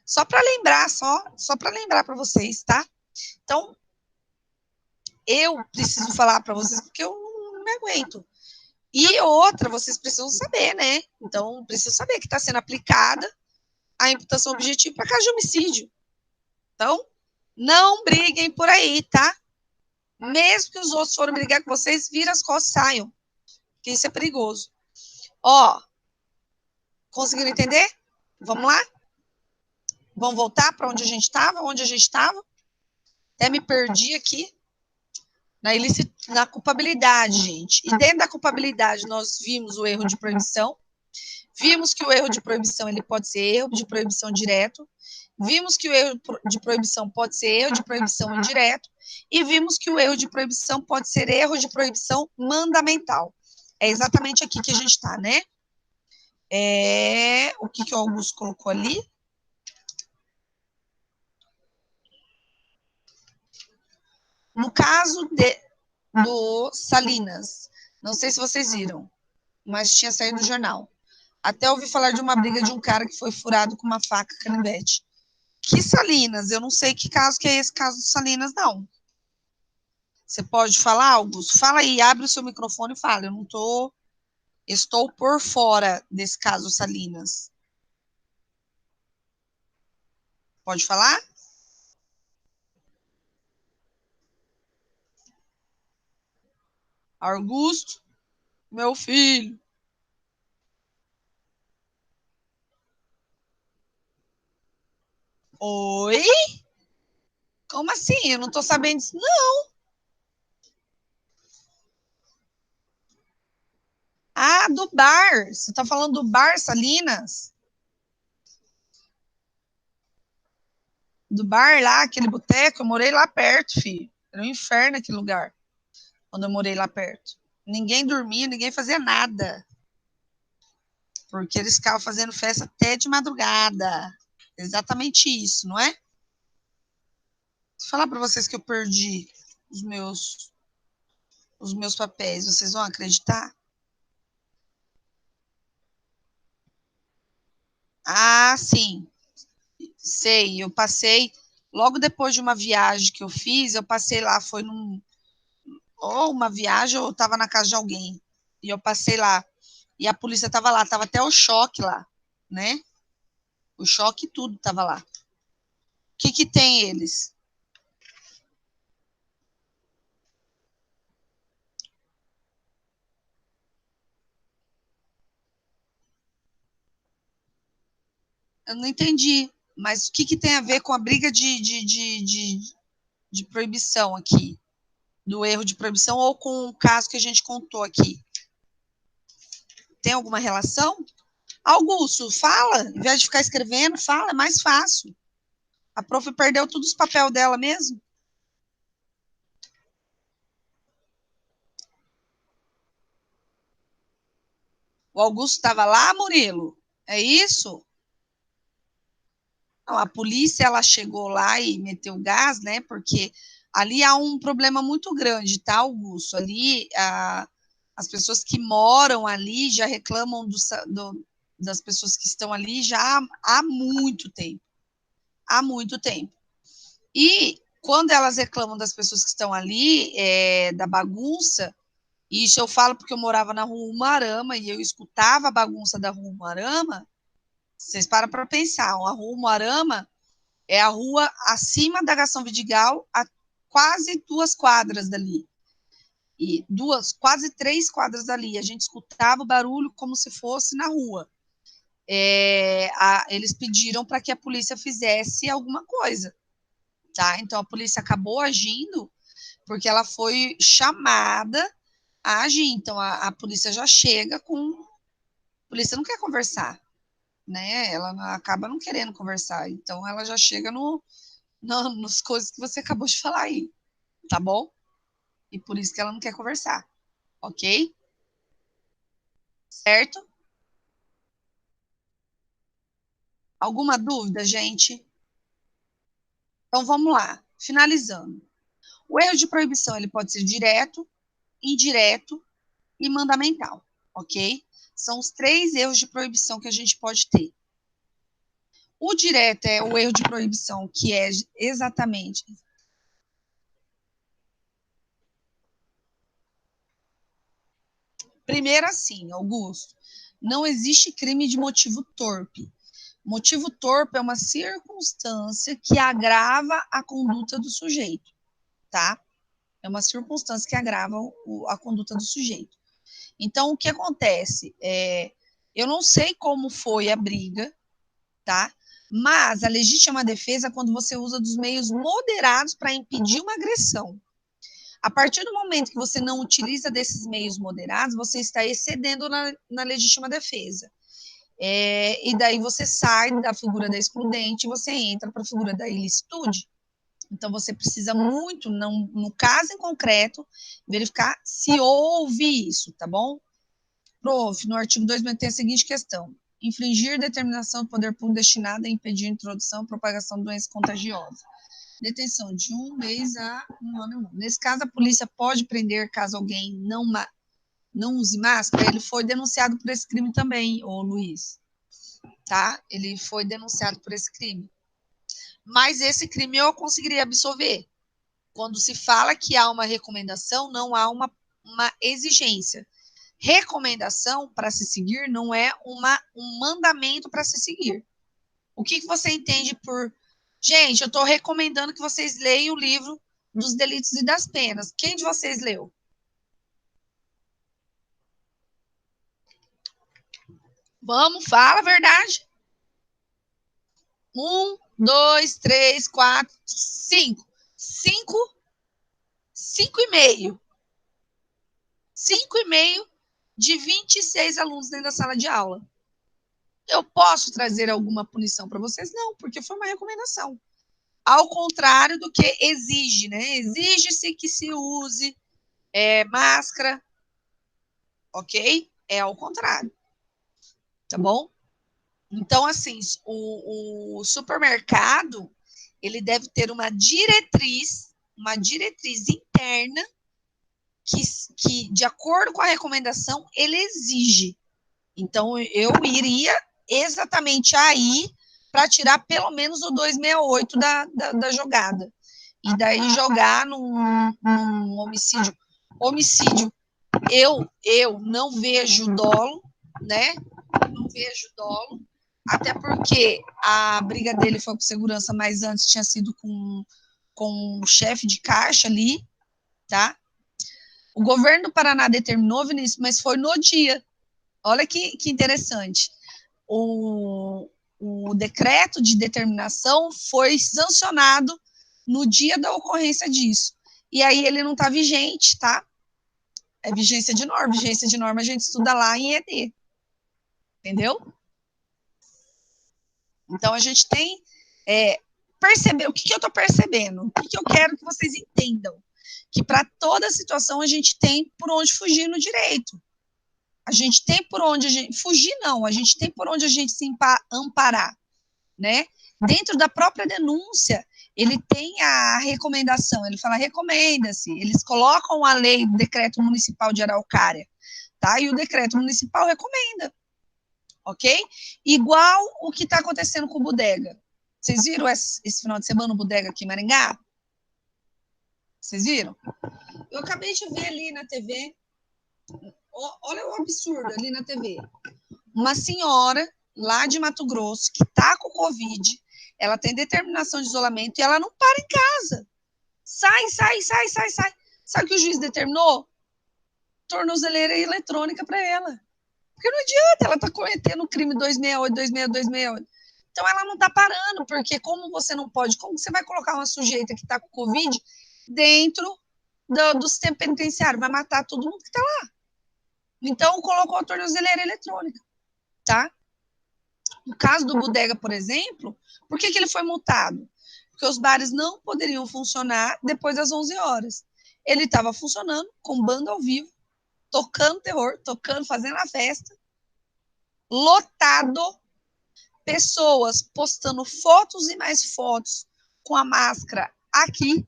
Só para lembrar, só para lembrar para vocês, tá? Então, eu preciso falar para vocês porque eu não me aguento. E outra, vocês precisam saber, né? Então, preciso saber que está sendo aplicada a imputação objetiva para caso de homicídio. Então, não briguem por aí, tá? Mesmo que os outros foram brigar com vocês, vira as costas e saiam. Porque isso é perigoso. Ó, conseguiram entender? Vamos lá? Vamos voltar para onde a gente estava? Onde a gente estava? Até me perdi aqui. Na culpabilidade, gente. E dentro da culpabilidade, nós vimos o erro de proibição. Vimos que o erro de proibição ele pode ser erro de proibição direto. Vimos que o erro de proibição pode ser erro de proibição indireto. E vimos que o erro de proibição pode ser erro de proibição mandamental. É exatamente aqui que a gente está, né? O que o Augusto colocou ali? No caso do Salinas, não sei se vocês viram, mas tinha saído no jornal. Até ouvi falar de uma briga de um cara que foi furado com uma faca canivete. Que Salinas? Eu não sei que caso que é esse caso do Salinas, não. Você pode falar, Augusto? Fala aí, abre o seu microfone e fala. Eu não tô... Estou por fora desse caso Salinas. Pode falar? Augusto, meu filho. Oi? Como assim? Eu não tô sabendo disso, não. Ah, do bar. Você tá falando do bar Salinas? Do bar lá, aquele boteco, eu morei lá perto, filho. Era um inferno aquele lugar, quando eu morei lá perto. Ninguém dormia, ninguém fazia nada. Porque eles ficavam fazendo festa até de madrugada. Exatamente isso, não é? Vou falar para vocês que eu perdi os meus papéis. Vocês vão acreditar? Ah, sim. Sei, eu passei, logo depois de uma viagem que eu fiz, eu passei lá, foi ou uma viagem ou eu estava na casa de alguém. E eu passei lá. E a polícia estava lá, estava até o choque lá, né? O choque e tudo estava lá. O que tem eles? Eu não entendi. Mas o que tem a ver com a briga de proibição aqui? Do erro de proibição ou com o caso que a gente contou aqui? Tem alguma relação? Augusto, fala. Em vez de ficar escrevendo, fala, é mais fácil. A prof perdeu todos os papéis dela mesmo. O Augusto estava lá, Murilo? É isso? Não, a polícia ela chegou lá e meteu gás, né? Porque ali há um problema muito grande, tá, Augusto? Ali as pessoas que moram ali já reclamam das pessoas que estão ali já há muito tempo. Há muito tempo. E quando elas reclamam das pessoas que estão ali, da bagunça, e isso eu falo porque eu morava na Rua Umuarama e eu escutava a bagunça da Rua Umuarama. Vocês param para pensar, a Rua Umuarama é a rua acima da Gastão Vidigal, a quase 2 quadras dali. E quase 3 quadras dali. A gente escutava o barulho como se fosse na rua. Eles pediram para que a polícia fizesse alguma coisa. Tá? Então a polícia acabou agindo porque ela foi chamada a agir. Então a polícia já chega com. A polícia não quer conversar, né? Ela acaba não querendo conversar. Então ela já chega nos coisas que você acabou de falar aí, tá bom? E por isso que ela não quer conversar, ok? Certo? Alguma dúvida, gente? Então vamos lá, finalizando. O erro de proibição ele pode ser direto, indireto e mandamental, ok? São os 3 erros de proibição que a gente pode ter. O direto é o erro de proibição, que é exatamente. Primeiro, assim, Augusto, não existe crime de motivo torpe. Motivo torpe é uma circunstância que agrava a conduta do sujeito, tá? É uma circunstância que agrava a conduta do sujeito. Então, o que acontece? Eu não sei como foi a briga, tá? Mas a legítima defesa é quando você usa dos meios moderados para impedir uma agressão. A partir do momento que você não utiliza desses meios moderados, você está excedendo na legítima defesa. E daí você sai da figura da excludente e você entra para a figura da ilicitude. Então, você precisa muito, no caso em concreto, verificar se houve isso, tá bom? Prof, no artigo 2 tem a seguinte questão. Infringir determinação do poder público destinada a impedir a introdução e propagação de doença contagiosa. Detenção de 1 mês a 1 ano. Nesse caso, a polícia pode prender caso alguém não use máscara, ele foi denunciado por esse crime também, ô Luiz. Tá? Ele foi denunciado por esse crime. Mas esse crime eu conseguiria absolver. Quando se fala que há uma recomendação, não há uma exigência. Recomendação para se seguir não é um mandamento para se seguir. O que você entende por... Gente, eu estou recomendando que vocês leiam o livro dos delitos e das penas. Quem de vocês leu? Vamos, fala a verdade. 1, 2, 3, 4, 5. 5,5. 5,5 de 26 alunos dentro da sala de aula. Eu posso trazer alguma punição para vocês? Não, porque foi uma recomendação. Ao contrário do que exige, né? Exige-se que se use máscara, ok? É ao contrário, tá bom? Então, assim, o supermercado, ele deve ter uma diretriz interna que, de acordo com a recomendação, ele exige. Então, eu iria exatamente aí para tirar pelo menos o 268 da jogada. E daí jogar num homicídio. Homicídio, eu não vejo dolo, né? Não vejo dolo. Até porque a briga dele foi com segurança, mas antes tinha sido com o chefe de caixa ali, tá? O governo do Paraná determinou, Vinícius, mas foi no dia. Olha que interessante. O decreto de determinação foi sancionado no dia da ocorrência disso. E aí ele não está vigente, tá? É vigência de norma. Vigência de norma a gente estuda lá em ED. Entendeu? Então a gente tem... perceber o que eu estou percebendo, o que eu quero que vocês entendam. Que para toda situação a gente tem por onde fugir no direito. A gente tem por onde a gente... Fugir não, a gente tem por onde a gente se amparar, né? Dentro da própria denúncia, ele tem a recomendação, ele fala, recomenda-se, eles colocam a lei, o decreto municipal de Araucária, tá? E o decreto municipal recomenda, ok? Igual o que está acontecendo com o Bodega. Vocês viram esse final de semana o Bodega aqui em Maringá? Vocês viram? Eu acabei de ver ali na TV, olha o absurdo ali na TV. Uma senhora lá de Mato Grosso que está com Covid, ela tem determinação de isolamento e ela não para em casa. Sai. Sabe o que o juiz determinou? Tornozeleira eletrônica para ela. Porque não adianta, ela está cometendo o crime 268. Então ela não está parando, porque como você não pode, como você vai colocar uma sujeita que está com Covid dentro do sistema penitenciário? Vai matar todo mundo que está lá. Então colocou a tornozeleira eletrônica, tá? No caso do Bodega, por exemplo, por que ele foi multado? Porque os bares não poderiam funcionar depois das 11 horas. Ele estava funcionando com banda ao vivo, tocando terror, fazendo a festa, lotado, pessoas postando fotos e mais fotos com a máscara aqui.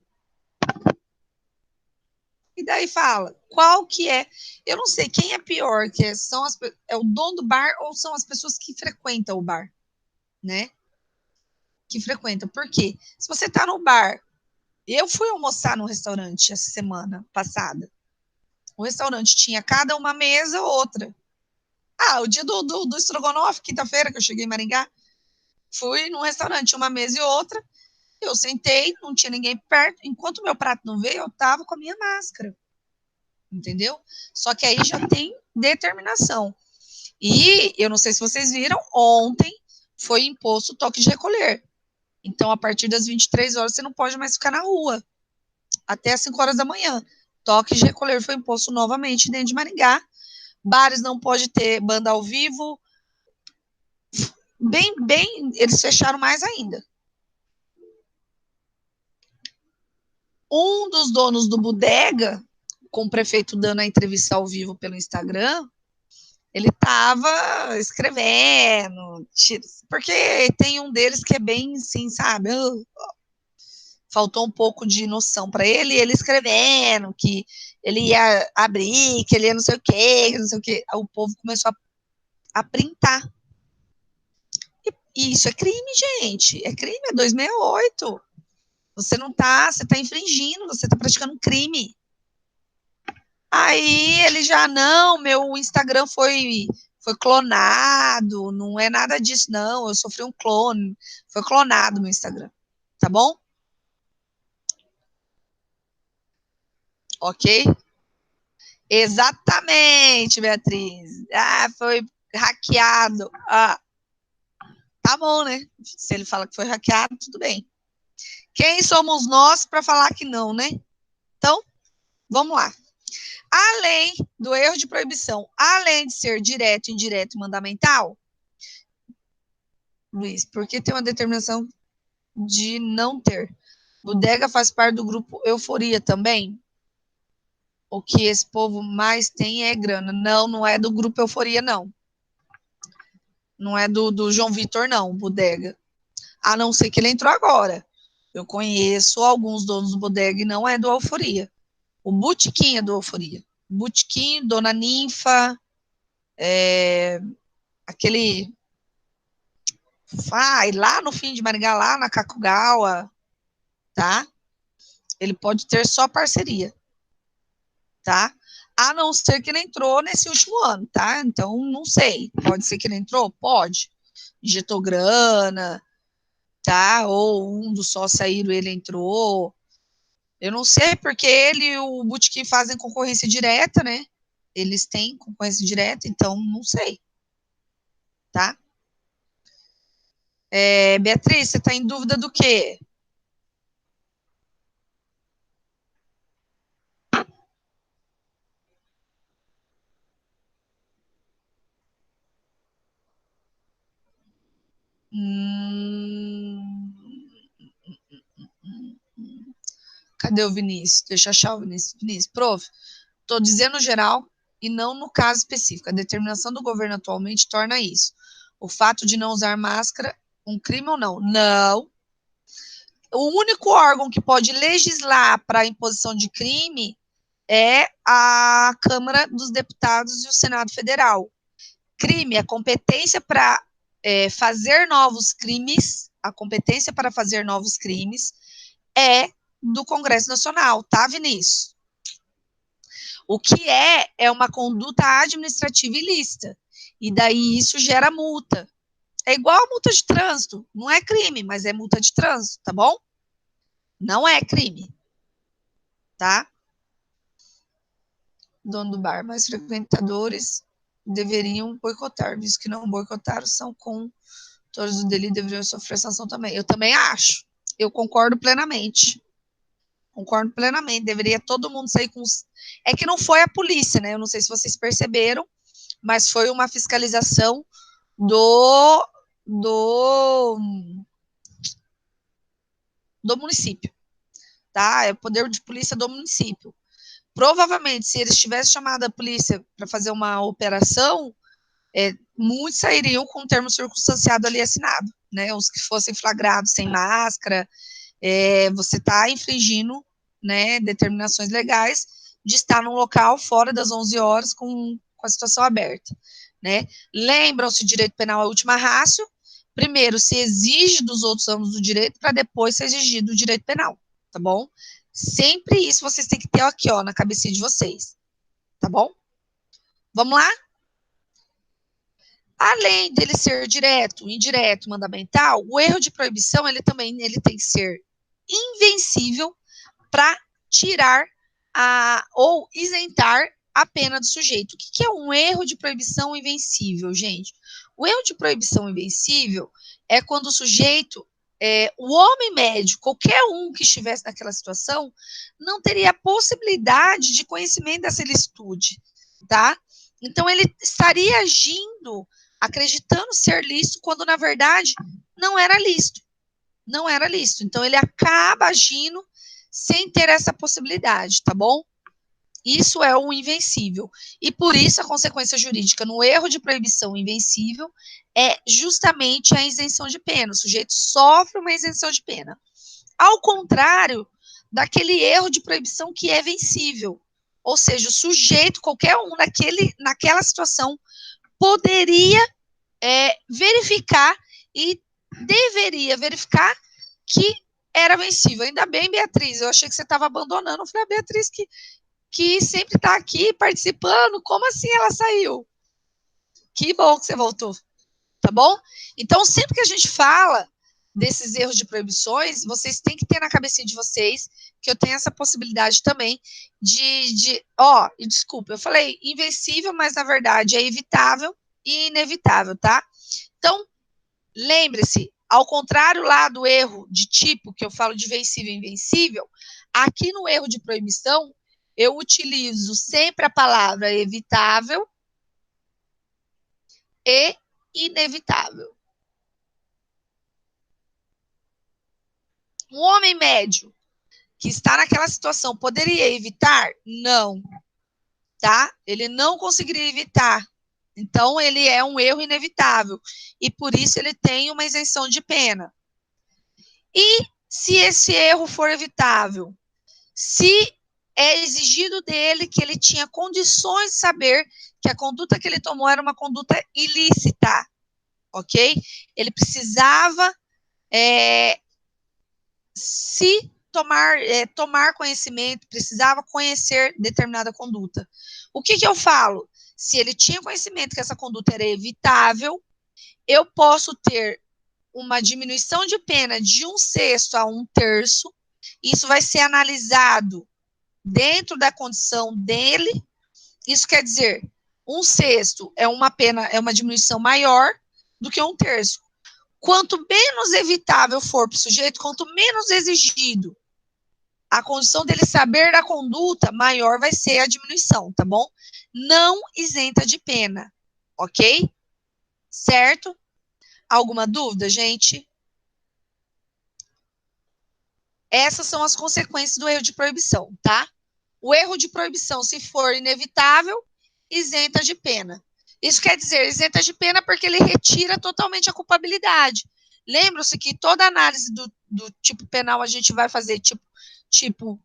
E daí fala, qual que é? Eu não sei quem é pior, é o dono do bar ou são as pessoas que frequentam o bar, né? Que frequentam. Por quê? Se você está no bar, eu fui almoçar no restaurante essa semana passada. O restaurante tinha cada uma mesa, outra. O dia do estrogonofe, quinta-feira, que eu cheguei em Maringá, fui num restaurante, uma mesa e outra, eu sentei, não tinha ninguém perto, enquanto meu prato não veio, eu estava com a minha máscara, entendeu? Só que aí já tem determinação. E, eu não sei se vocês viram, ontem foi imposto o toque de recolher. Então, a partir das 23 horas, você não pode mais ficar na rua, até as 5 horas da manhã. Toque de recolher foi imposto novamente dentro de Maringá. Bares não pode ter banda ao vivo. Bem, eles fecharam mais ainda. Um dos donos do Bodega, com o prefeito dando a entrevista ao vivo pelo Instagram, ele estava escrevendo, porque tem um deles que é bem assim, sabe? Faltou um pouco de noção para ele, ele escrevendo que ele ia abrir, que ele ia não sei o quê, não sei o quê. O povo começou a printar. E isso é crime, gente. É crime, é 268. Você não tá, você tá infringindo, você tá praticando um crime. Aí ele já, não, meu Instagram foi clonado, não é nada disso, não, eu sofri um clone, foi clonado meu Instagram, tá bom? Ok? Exatamente, Beatriz. Ah, foi hackeado. Ah, tá bom, né? Se ele fala que foi hackeado, tudo bem. Quem somos nós para falar que não, né? Então, vamos lá. Além do erro de proibição, além de ser direto, indireto e mandamental, Luiz, porque tem uma determinação de não ter. Bodega faz parte do grupo Euforia também? O que esse povo mais tem é grana. Não, não é do grupo Euforia, não. Não é do João Vitor, não, Bodega. A não ser que ele entrou agora. Eu conheço alguns donos do Bodega e não é do Euforia. O Botequim é do Euforia. Botequim, Dona Ninfa, aquele... Vai lá no fim de Maringá, lá na Kakugawa, tá? Ele pode ter só parceria, tá? A não ser que ele entrou nesse último ano, tá? Então, não sei. Pode ser que ele entrou? Pode. Injetou grana, tá? Ou um dos sócios saíram, ele entrou. Eu não sei, porque ele e o Botequim fazem concorrência direta, né? Eles têm concorrência direta, então não sei, tá? Beatriz, você tá em dúvida do quê? Cadê o Vinícius? Deixa eu achar o Vinícius. Vinícius, prof, estou dizendo geral e não no caso específico. A determinação do governo atualmente torna isso. O fato de não usar máscara um crime ou não? Não. O único órgão que pode legislar para a imposição de crime é a Câmara dos Deputados e o Senado Federal. Crime, a competência para fazer novos crimes, a competência para fazer novos crimes é do Congresso Nacional, tá, Vinícius? O que é uma conduta administrativa ilícita. E daí isso gera multa. É igual a multa de trânsito. Não é crime, mas é multa de trânsito, tá bom? Não é crime. Tá? Dono do bar, mas frequentadores deveriam boicotar, visto que não boicotaram, são coautores do delito, deveriam sofrer sanção também. Eu também acho. Eu concordo plenamente. Concordo plenamente. Deveria todo mundo sair com... É que não foi a polícia, né? Eu não sei se vocês perceberam, mas foi uma fiscalização do município, tá? É o poder de polícia do município. Provavelmente, se eles tivessem chamado a polícia para fazer uma operação, muitos sairiam com o termo circunstanciado ali assinado, né? Os que fossem flagrados sem máscara, você está infringindo, né, determinações legais de estar num local fora das 11 horas com a situação aberta, né? Lembram-se, direito penal é a última ratio. Primeiro se exige dos outros âmbitos do direito para depois ser exigido do direito penal, tá bom? Sempre isso vocês têm que ter aqui, ó, na cabecinha de vocês, tá bom? Vamos lá? Além dele ser direto, indireto, mandamental, o erro de proibição, ele tem que ser invencível para tirar ou isentar a pena do sujeito. O que é um erro de proibição invencível, gente? O erro de proibição invencível é quando o sujeito, o homem médio, qualquer um que estivesse naquela situação, não teria a possibilidade de conhecimento dessa ilicitude, tá? Então, ele estaria agindo, acreditando ser lícito, quando, na verdade, não era lícito. Não era lícito. Então, ele acaba agindo sem ter essa possibilidade, tá bom? Isso é o invencível. E por isso a consequência jurídica no erro de proibição invencível é justamente a isenção de pena. O sujeito sofre uma isenção de pena. Ao contrário daquele erro de proibição que é vencível. Ou seja, o sujeito, qualquer um naquela situação, poderia verificar e deveria verificar que era vencível. Ainda bem, Beatriz, eu achei que você estava abandonando. Eu falei, a Beatriz que sempre está aqui participando, como assim ela saiu? Que bom que você voltou, tá bom? Então, sempre que a gente fala desses erros de proibições, vocês têm que ter na cabecinha de vocês que eu tenho essa possibilidade também e desculpa, eu falei invencível, mas na verdade é evitável e inevitável, tá? Então, lembre-se, ao contrário lá do erro de tipo, que eu falo de vencível e invencível, aqui no erro de proibição, eu utilizo sempre a palavra evitável e inevitável. Um homem médio que está naquela situação poderia evitar? Não, tá? Ele não conseguiria evitar. Então, ele é um erro inevitável. E, por isso, ele tem uma isenção de pena. E, se esse erro for evitável? Se é exigido dele que ele tinha condições de saber que a conduta que ele tomou era uma conduta ilícita, ok? Ele precisava tomar conhecimento, precisava conhecer determinada conduta. O que eu falo? Se ele tinha conhecimento que essa conduta era evitável, eu posso ter uma diminuição de pena de 1/6 a 1/3. Isso vai ser analisado dentro da condição dele. Isso quer dizer, 1/6 é uma pena, é uma diminuição maior do que 1/3. Quanto menos evitável for para o sujeito, quanto menos exigido a condição dele saber da conduta, maior vai ser a diminuição, tá bom? Não isenta de pena, ok? Certo? Alguma dúvida, gente? Essas são as consequências do erro de proibição, tá? O erro de proibição, se for inevitável, isenta de pena. Isso quer dizer, isenta de pena porque ele retira totalmente a culpabilidade. Lembra-se que toda análise do tipo penal a gente vai fazer tipo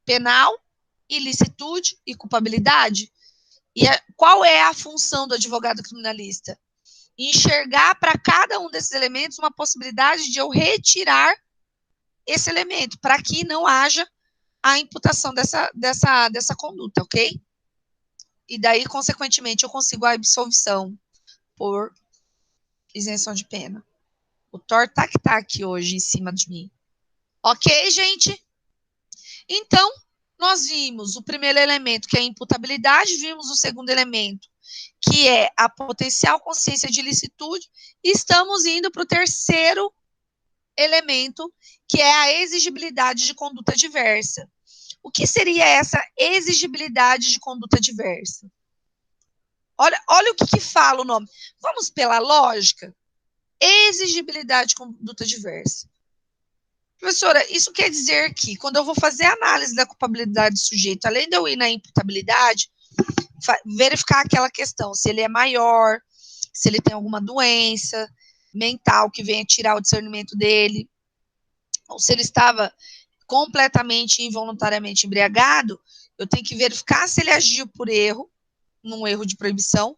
penal, ilicitude e culpabilidade. E qual é a função do advogado criminalista? Enxergar para cada um desses elementos uma possibilidade de eu retirar esse elemento, para que não haja a imputação dessa conduta, ok? E daí, consequentemente, eu consigo a absolvição por isenção de pena. O Thor tá aqui hoje em cima de mim. Ok, gente? Então, nós vimos o primeiro elemento, que é a imputabilidade, vimos o segundo elemento, que é a potencial consciência de ilicitude, e estamos indo para o terceiro elemento, que é a exigibilidade de conduta diversa. O que seria essa exigibilidade de conduta diversa? Olha o que fala o nome. Vamos pela lógica? Exigibilidade de conduta diversa. Professora, isso quer dizer que, quando eu vou fazer a análise da culpabilidade do sujeito, além de eu ir na imputabilidade, verificar aquela questão, se ele é maior, se ele tem alguma doença mental que venha tirar o discernimento dele, ou se ele estava completamente involuntariamente embriagado, eu tenho que verificar se ele agiu por erro, num erro de proibição,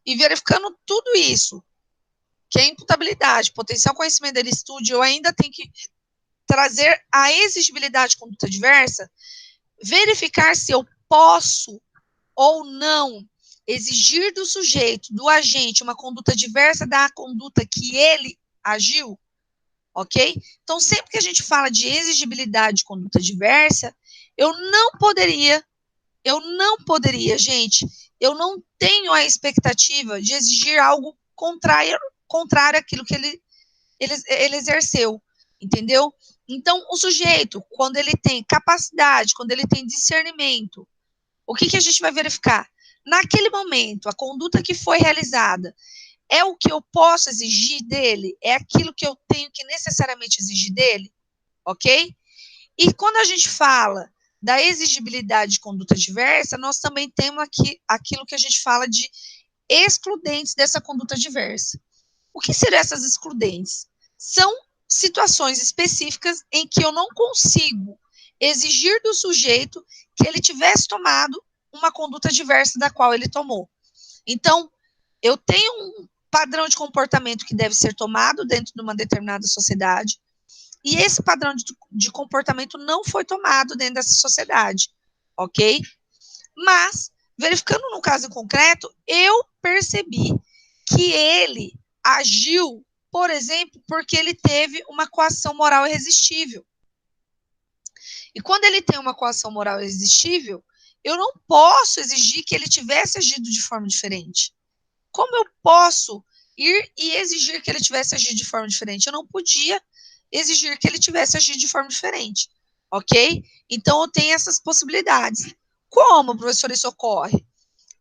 e verificando tudo isso, que é imputabilidade, potencial conhecimento dele, estudo, eu ainda tenho que trazer a exigibilidade de conduta diversa, verificar se eu posso ou não exigir do sujeito, do agente, uma conduta diversa da conduta que ele agiu, ok? Então, sempre que a gente fala de exigibilidade de conduta diversa, eu não poderia, gente, eu não tenho a expectativa de exigir algo contrário àquilo que ele exerceu, entendeu? Então, o sujeito, quando ele tem capacidade, quando ele tem discernimento, o que a gente vai verificar? Naquele momento, a conduta que foi realizada é o que eu posso exigir dele? É aquilo que eu tenho que necessariamente exigir dele? Ok? E quando a gente fala da exigibilidade de conduta diversa, nós também temos aqui aquilo que a gente fala de excludentes dessa conduta diversa. O que seriam essas excludentes? São situações específicas em que eu não consigo exigir do sujeito que ele tivesse tomado uma conduta diversa da qual ele tomou. Então, eu tenho um padrão de comportamento que deve ser tomado dentro de uma determinada sociedade, e esse padrão de comportamento não foi tomado dentro dessa sociedade, ok? Mas, verificando no caso concreto, eu percebi que ele agiu, por exemplo, porque ele teve uma coação moral irresistível. E quando ele tem uma coação moral irresistível, eu não posso exigir que ele tivesse agido de forma diferente. Como eu posso ir e exigir que ele tivesse agido de forma diferente? Eu não podia exigir que ele tivesse agido de forma diferente, ok? Então, eu tenho essas possibilidades. Como, professor, isso ocorre?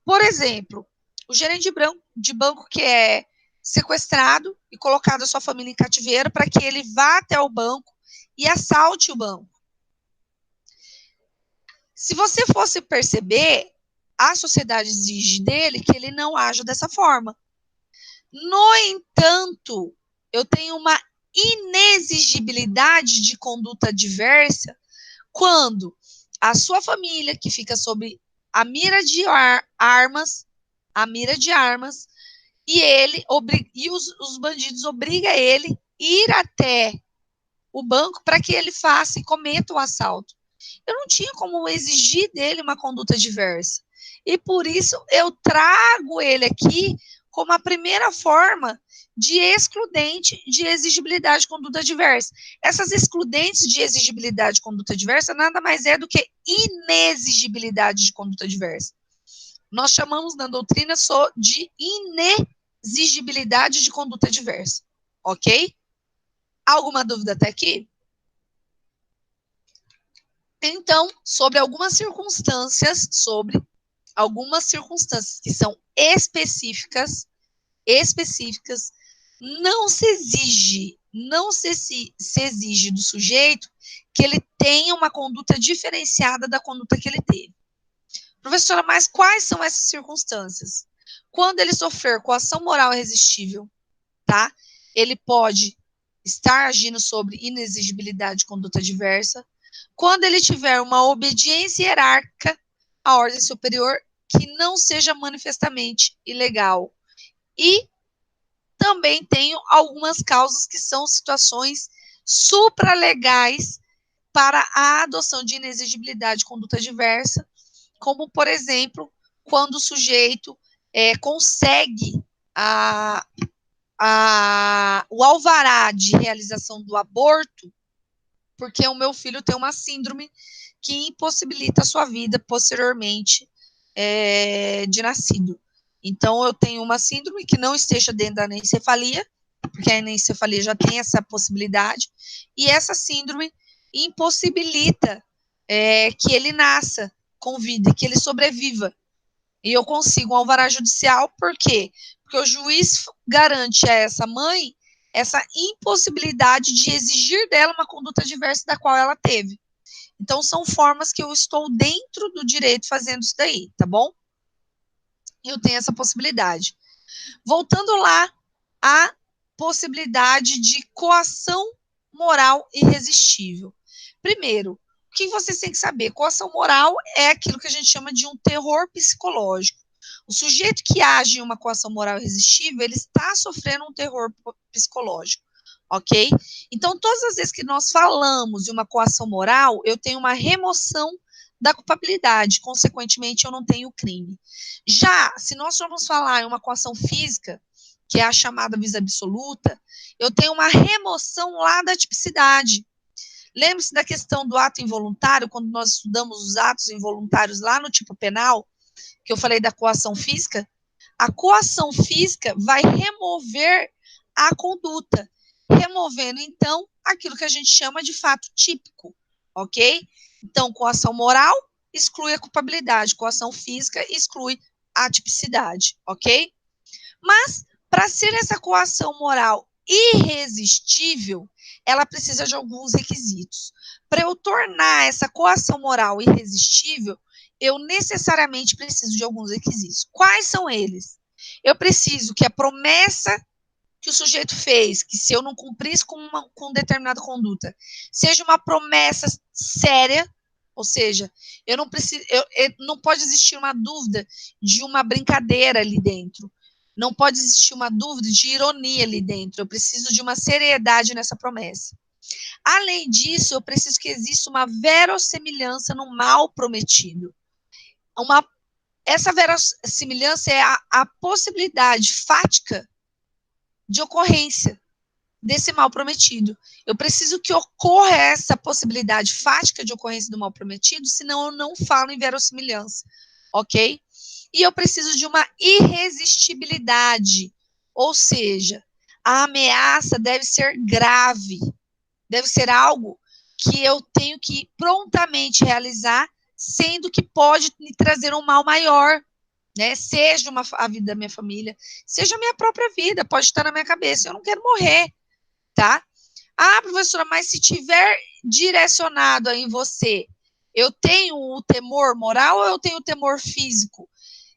Por exemplo, o gerente de banco que é sequestrado e colocado a sua família em cativeiro para que ele vá até o banco e assalte o banco. Se você fosse perceber, a sociedade exige dele que ele não haja dessa forma. No entanto, eu tenho uma inexigibilidade de conduta adversa quando a sua família, que fica sob a mira de armas, e ele e os bandidos obrigam ele a ir até o banco para que ele faça e cometa o assalto. Eu não tinha como exigir dele uma conduta diversa. E por isso eu trago ele aqui como a primeira forma de excludente de exigibilidade de conduta diversa. Essas excludentes de exigibilidade de conduta diversa nada mais é do que inexigibilidade de conduta diversa. Nós chamamos na doutrina só de inexigibilidade de conduta diversa. Ok? Alguma dúvida até aqui? Então, sobre algumas circunstâncias que são específicas, não se exige do sujeito que ele tenha uma conduta diferenciada da conduta que ele teve. Professora, mas quais são essas circunstâncias? Quando ele sofrer coação moral irresistível, tá? Ele pode estar agindo sobre inexigibilidade de conduta diversa. Quando ele tiver uma obediência hierárquica à ordem superior que não seja manifestamente ilegal. E também tenho algumas causas que são situações supralegais para a adoção de inexigibilidade de conduta diversa, como, por exemplo, quando o sujeito consegue o alvará de realização do aborto, porque o meu filho tem uma síndrome que impossibilita a sua vida posteriormente de nascido. Então, eu tenho uma síndrome que não esteja dentro da anencefalia, porque a anencefalia já tem essa possibilidade, e essa síndrome impossibilita que ele nasça com vida, que ele sobreviva. E eu consigo um alvará judicial, por quê? Porque o juiz garante a essa mãe essa impossibilidade de exigir dela uma conduta diversa da qual ela teve. Então, são formas que eu estou dentro do direito fazendo isso daí, tá bom? Eu tenho essa possibilidade. Voltando lá à possibilidade de coação moral irresistível. Primeiro, o que vocês têm que saber? Coação moral é aquilo que a gente chama de um terror psicológico. O sujeito que age em uma coação moral irresistível, ele está sofrendo um terror psicológico, ok? Então, todas as vezes que nós falamos de uma coação moral, eu tenho uma remoção da culpabilidade, consequentemente, eu não tenho crime. Já, se nós formos falar em uma coação física, que é a chamada visa absoluta, eu tenho uma remoção lá da tipicidade. Lembre-se da questão do ato involuntário, quando nós estudamos os atos involuntários lá no tipo penal, que eu falei da coação física. A coação física vai remover a conduta, removendo, então, aquilo que a gente chama de fato típico, ok? Então, coação moral exclui a culpabilidade, coação física exclui a tipicidade, ok? Mas, para ser essa coação moral irresistível, ela precisa de alguns requisitos. Para eu tornar essa coação moral irresistível, eu necessariamente preciso de alguns requisitos. Quais são eles? Eu preciso que a promessa que o sujeito fez, que se eu não cumprisse com determinada conduta, seja uma promessa séria, ou seja, eu não preciso, não pode existir uma dúvida de uma brincadeira ali dentro, não pode existir uma dúvida de ironia ali dentro, eu preciso de uma seriedade nessa promessa. Além disso, eu preciso que exista uma verossimilhança no mal prometido. Essa verossimilhança é a possibilidade fática de ocorrência desse mal prometido. Eu preciso que ocorra essa possibilidade fática de ocorrência do mal prometido, senão eu não falo em verossimilhança, ok? E eu preciso de uma irresistibilidade, ou seja, a ameaça deve ser grave, deve ser algo que eu tenho que prontamente realizar, sendo que pode me trazer um mal maior, né? Seja a vida da minha família, seja a minha própria vida, pode estar na minha cabeça, eu não quero morrer, tá? Ah, professora, mas se tiver direcionado aí em você, eu tenho o temor moral ou eu tenho o temor físico?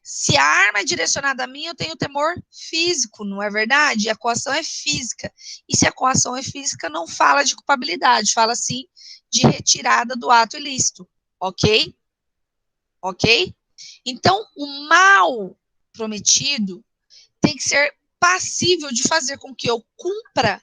Se a arma é direcionada a mim, eu tenho temor físico, não é verdade? A coação é física. E se a coação é física, não fala de culpabilidade, fala sim de retirada do ato ilícito, ok? Ok? Então, o mal prometido tem que ser passível de fazer com que eu cumpra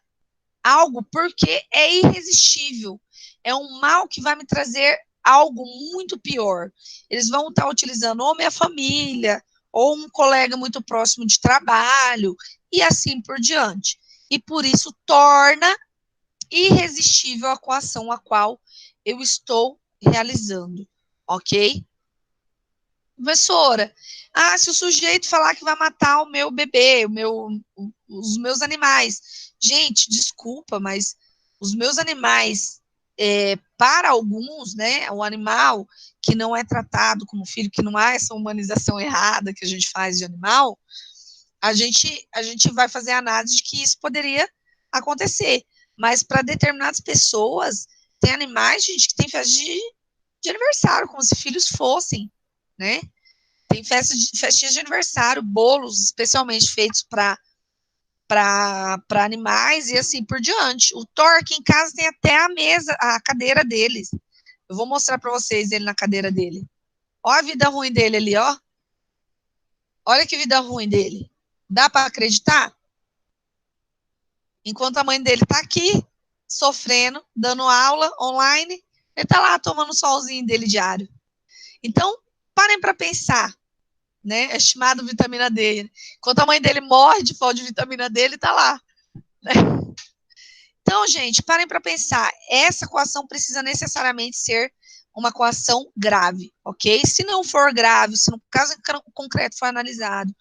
algo porque é irresistível. É um mal que vai me trazer algo muito pior. Eles vão estar utilizando ou minha família, ou um colega muito próximo de trabalho, e assim por diante. E por isso torna irresistível a coação a qual eu estou realizando, ok? Professora, se o sujeito falar que vai matar o meu bebê, os meus animais. Gente, desculpa, mas os meus animais, para alguns, né, o animal que não é tratado como filho, que não há essa humanização errada que a gente faz de animal, a gente vai fazer a análise de que isso poderia acontecer. Mas para determinadas pessoas, tem animais, gente, que tem festa de aniversário, como se filhos fossem, né? Tem festinhas de aniversário, bolos especialmente feitos para animais e assim por diante. O Thor aqui em casa tem até a mesa, a cadeira deles. Eu vou mostrar para vocês ele na cadeira dele. Olha a vida ruim dele ali, ó. Olha que vida ruim dele. Dá para acreditar? Enquanto a mãe dele está aqui, sofrendo, dando aula online, ele está lá tomando o solzinho dele diário. Então, parem para pensar, né? É estimado vitamina D. Enquanto a mãe dele morre de falta de vitamina D, ele está lá. Né? Então, gente, parem para pensar. Essa coação precisa necessariamente ser uma coação grave, ok? Se não for grave, se no caso concreto for analisado,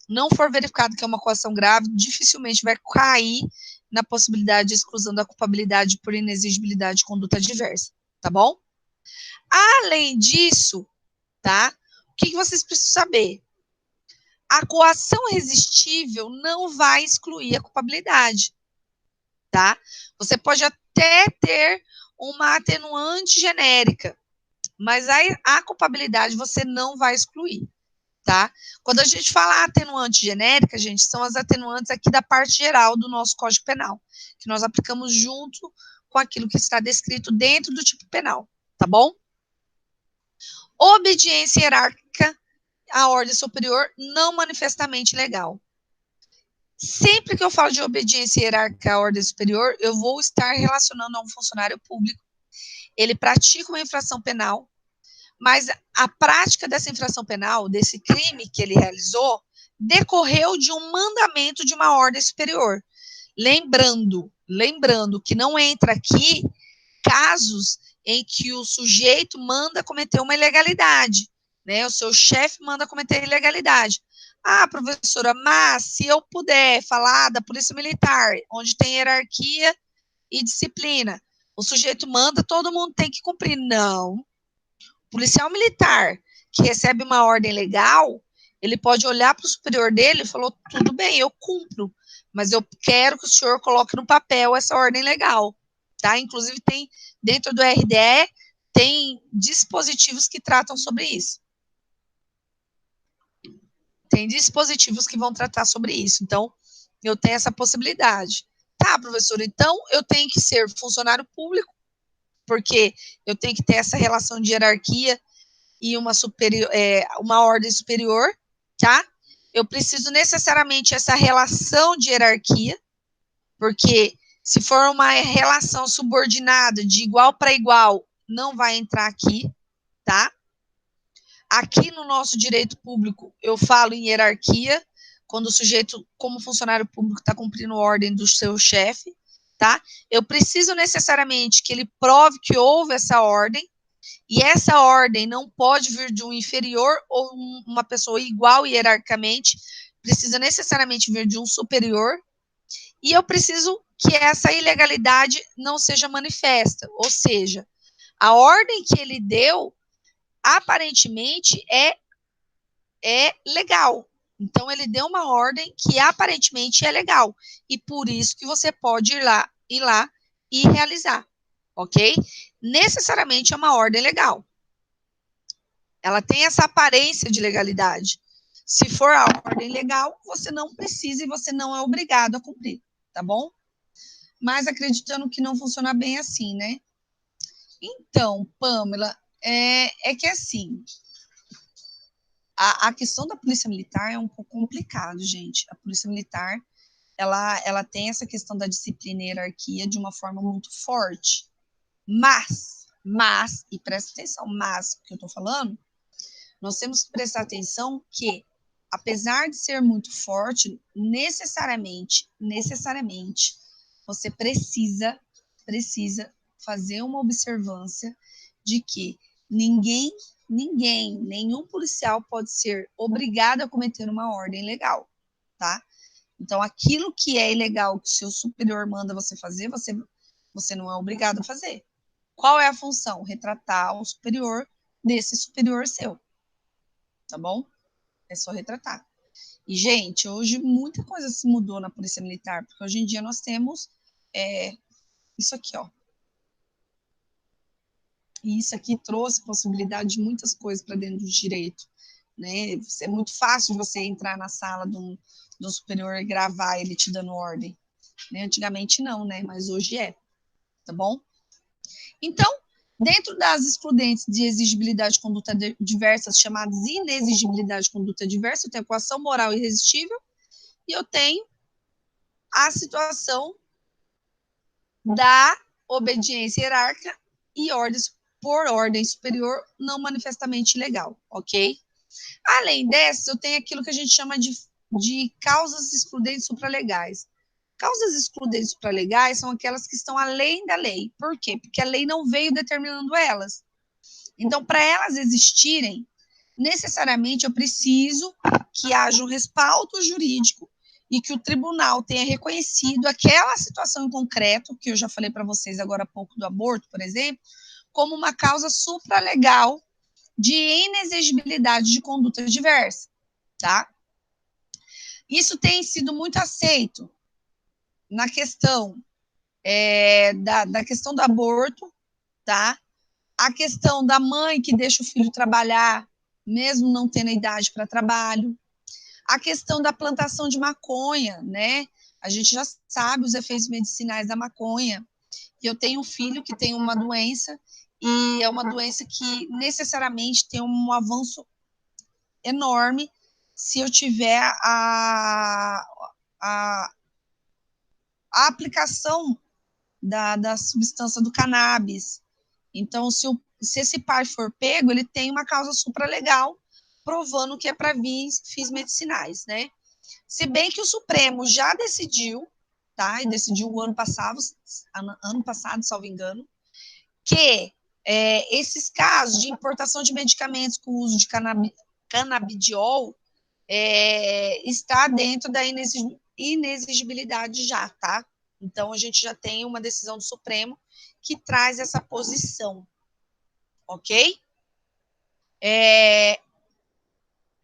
não for verificado que é uma coação grave, dificilmente vai cair na possibilidade de exclusão da culpabilidade por inexigibilidade de conduta adversa, tá bom? Além disso, tá? O que vocês precisam saber? A coação resistível não vai excluir a culpabilidade, tá? Você pode até ter uma atenuante genérica, mas a culpabilidade você não vai excluir, tá? Quando a gente fala atenuante genérica, gente, são as atenuantes aqui da parte geral do nosso Código Penal, que nós aplicamos junto com aquilo que está descrito dentro do tipo penal, tá bom? Obediência hierárquica à ordem superior não manifestamente legal. Sempre que eu falo de obediência hierárquica à ordem superior, eu vou estar relacionando a um funcionário público. Ele pratica uma infração penal, mas a prática dessa infração penal, desse crime que ele realizou, decorreu de um mandamento de uma ordem superior. Lembrando que não entra aqui casos em que o sujeito manda cometer uma ilegalidade, né? O seu chefe manda cometer ilegalidade. Ah, professora, mas se eu puder falar da polícia militar, onde tem hierarquia e disciplina, o sujeito manda, todo mundo tem que cumprir. Não. O policial militar que recebe uma ordem legal, ele pode olhar para o superior dele e falar, tudo bem, eu cumpro, mas eu quero que o senhor coloque no papel essa ordem legal, tá? Inclusive tem, dentro do RDE, tem dispositivos que tratam sobre isso. Tem dispositivos que vão tratar sobre isso. Então, Eu tenho essa possibilidade. Tá, professor, então eu tenho que ser funcionário público, porque eu tenho que ter essa relação de hierarquia e uma ordem superior, tá? Eu preciso necessariamente essa relação de hierarquia, porque se for uma relação subordinada de igual para igual, não vai entrar aqui, tá? Aqui no nosso direito público, eu falo em hierarquia, quando o sujeito, como funcionário público, está cumprindo ordem do seu chefe, tá? Eu preciso necessariamente que ele prove que houve essa ordem, e essa ordem não pode vir de um inferior ou uma pessoa igual hierarquicamente, precisa necessariamente vir de um superior, e eu preciso que essa ilegalidade não seja manifesta, ou seja, a ordem que ele deu, aparentemente, é legal. Então, ele deu uma ordem que aparentemente é legal, e por isso que você pode ir lá e realizar, ok? Necessariamente é uma ordem legal. Ela tem essa aparência de legalidade. Se for a ordem legal, você não precisa e você não é obrigado a cumprir, tá bom? Mas acreditando que não funciona bem assim, né? Então, Pamela, é que assim, a questão da polícia militar é um pouco complicado, gente. A polícia militar, ela tem essa questão da disciplina e hierarquia de uma forma muito forte. Mas, e presta atenção, mas, o que eu tô falando, nós temos que prestar atenção que, apesar de ser muito forte, necessariamente, você precisa fazer uma observância de que nenhum policial pode ser obrigado a cometer uma ordem legal, tá? Então, aquilo que é ilegal, que o seu superior manda você fazer, você não é obrigado a fazer. Qual é a função? Retratar o superior desse superior seu, tá bom? É só retratar. E, gente, hoje muita coisa se mudou na Polícia Militar, porque hoje em dia nós temos isso aqui, ó. E isso aqui trouxe possibilidade de muitas coisas para dentro do direito, né? É muito fácil você entrar na sala do superior e gravar ele te dando ordem. Né? Antigamente não, né? Mas hoje é, tá bom? Então, dentro das excludentes de exigibilidade de conduta diversas, chamadas inexigibilidade de conduta diversa, eu tenho a coação moral irresistível e eu tenho a situação da obediência hierárquica e ordens por ordem superior não manifestamente ilegal, ok? Além dessas, eu tenho aquilo que a gente chama de causas excludentes supralegais. Causas excludentes supralegais são aquelas que estão além da lei. Por quê? Porque a lei não veio determinando elas. Então, para elas existirem, necessariamente eu preciso que haja um respaldo jurídico e que o tribunal tenha reconhecido aquela situação em concreto, que eu já falei para vocês agora há pouco do aborto, por exemplo, como uma causa supralegal de inexigibilidade de conduta diversa, tá? Isso tem sido muito aceito na questão da questão do aborto, tá? A questão da mãe que deixa o filho trabalhar, mesmo não tendo idade para trabalho. A questão da plantação de maconha, né? A gente já sabe os efeitos medicinais da maconha. Eu tenho um filho que tem uma doença, e é uma doença que necessariamente tem um avanço enorme se eu tiver a aplicação da substância do cannabis. Então, se esse pai for pego, ele tem uma causa supralegal provando que é para fins medicinais, né? Se bem que o Supremo já decidiu, tá? E decidiu o ano passado, salvo engano, que esses casos de importação de medicamentos com uso de canabidiol está dentro da inexigibilidade já, tá? Então, a gente já tem uma decisão do Supremo que traz essa posição, ok?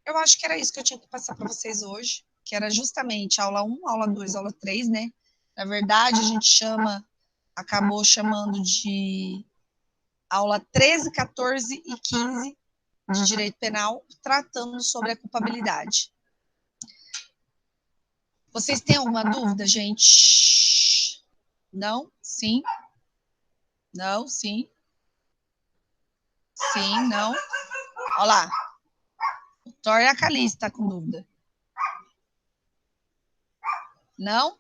Eu acho que era isso que eu tinha que passar para vocês hoje, que era justamente aula 1, aula 2, aula 3, né? Na verdade, a gente acabou chamando de aula 13, 14 e 15 de Direito Penal, tratando sobre a culpabilidade. Vocês têm alguma dúvida, gente? Não? Sim? Não? Sim? Sim? Não? Olha lá. O Thor e a Calice tá com dúvida. Não?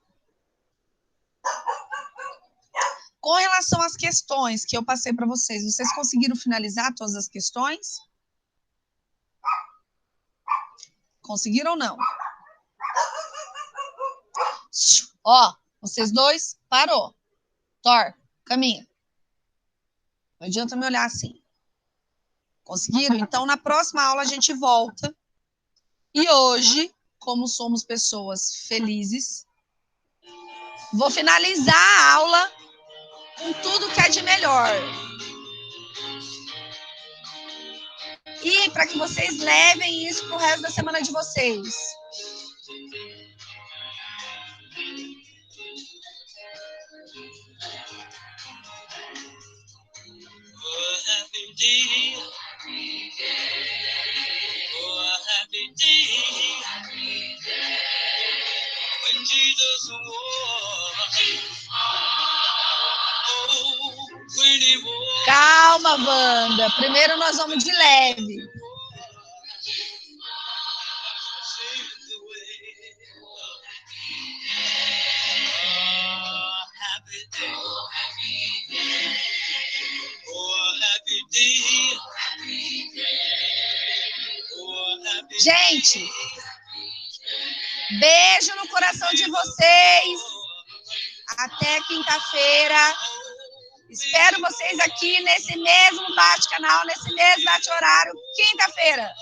Com relação às questões que eu passei para vocês, vocês conseguiram finalizar todas as questões? Conseguiram ou não? Ó, vocês dois, parou. Thor, caminha. Não adianta me olhar assim. Conseguiram? Então, na próxima aula a gente volta. E hoje, como somos pessoas felizes, vou finalizar a aula com tudo que é de melhor. E para que vocês levem isso para o resto da semana de vocês. Calma, Wanda. Primeiro nós vamos de leve. Gente, beijo no coração de vocês. Até quinta-feira. Espero vocês aqui nesse mesmo bate-canal, nesse mesmo bate-horário, quinta-feira.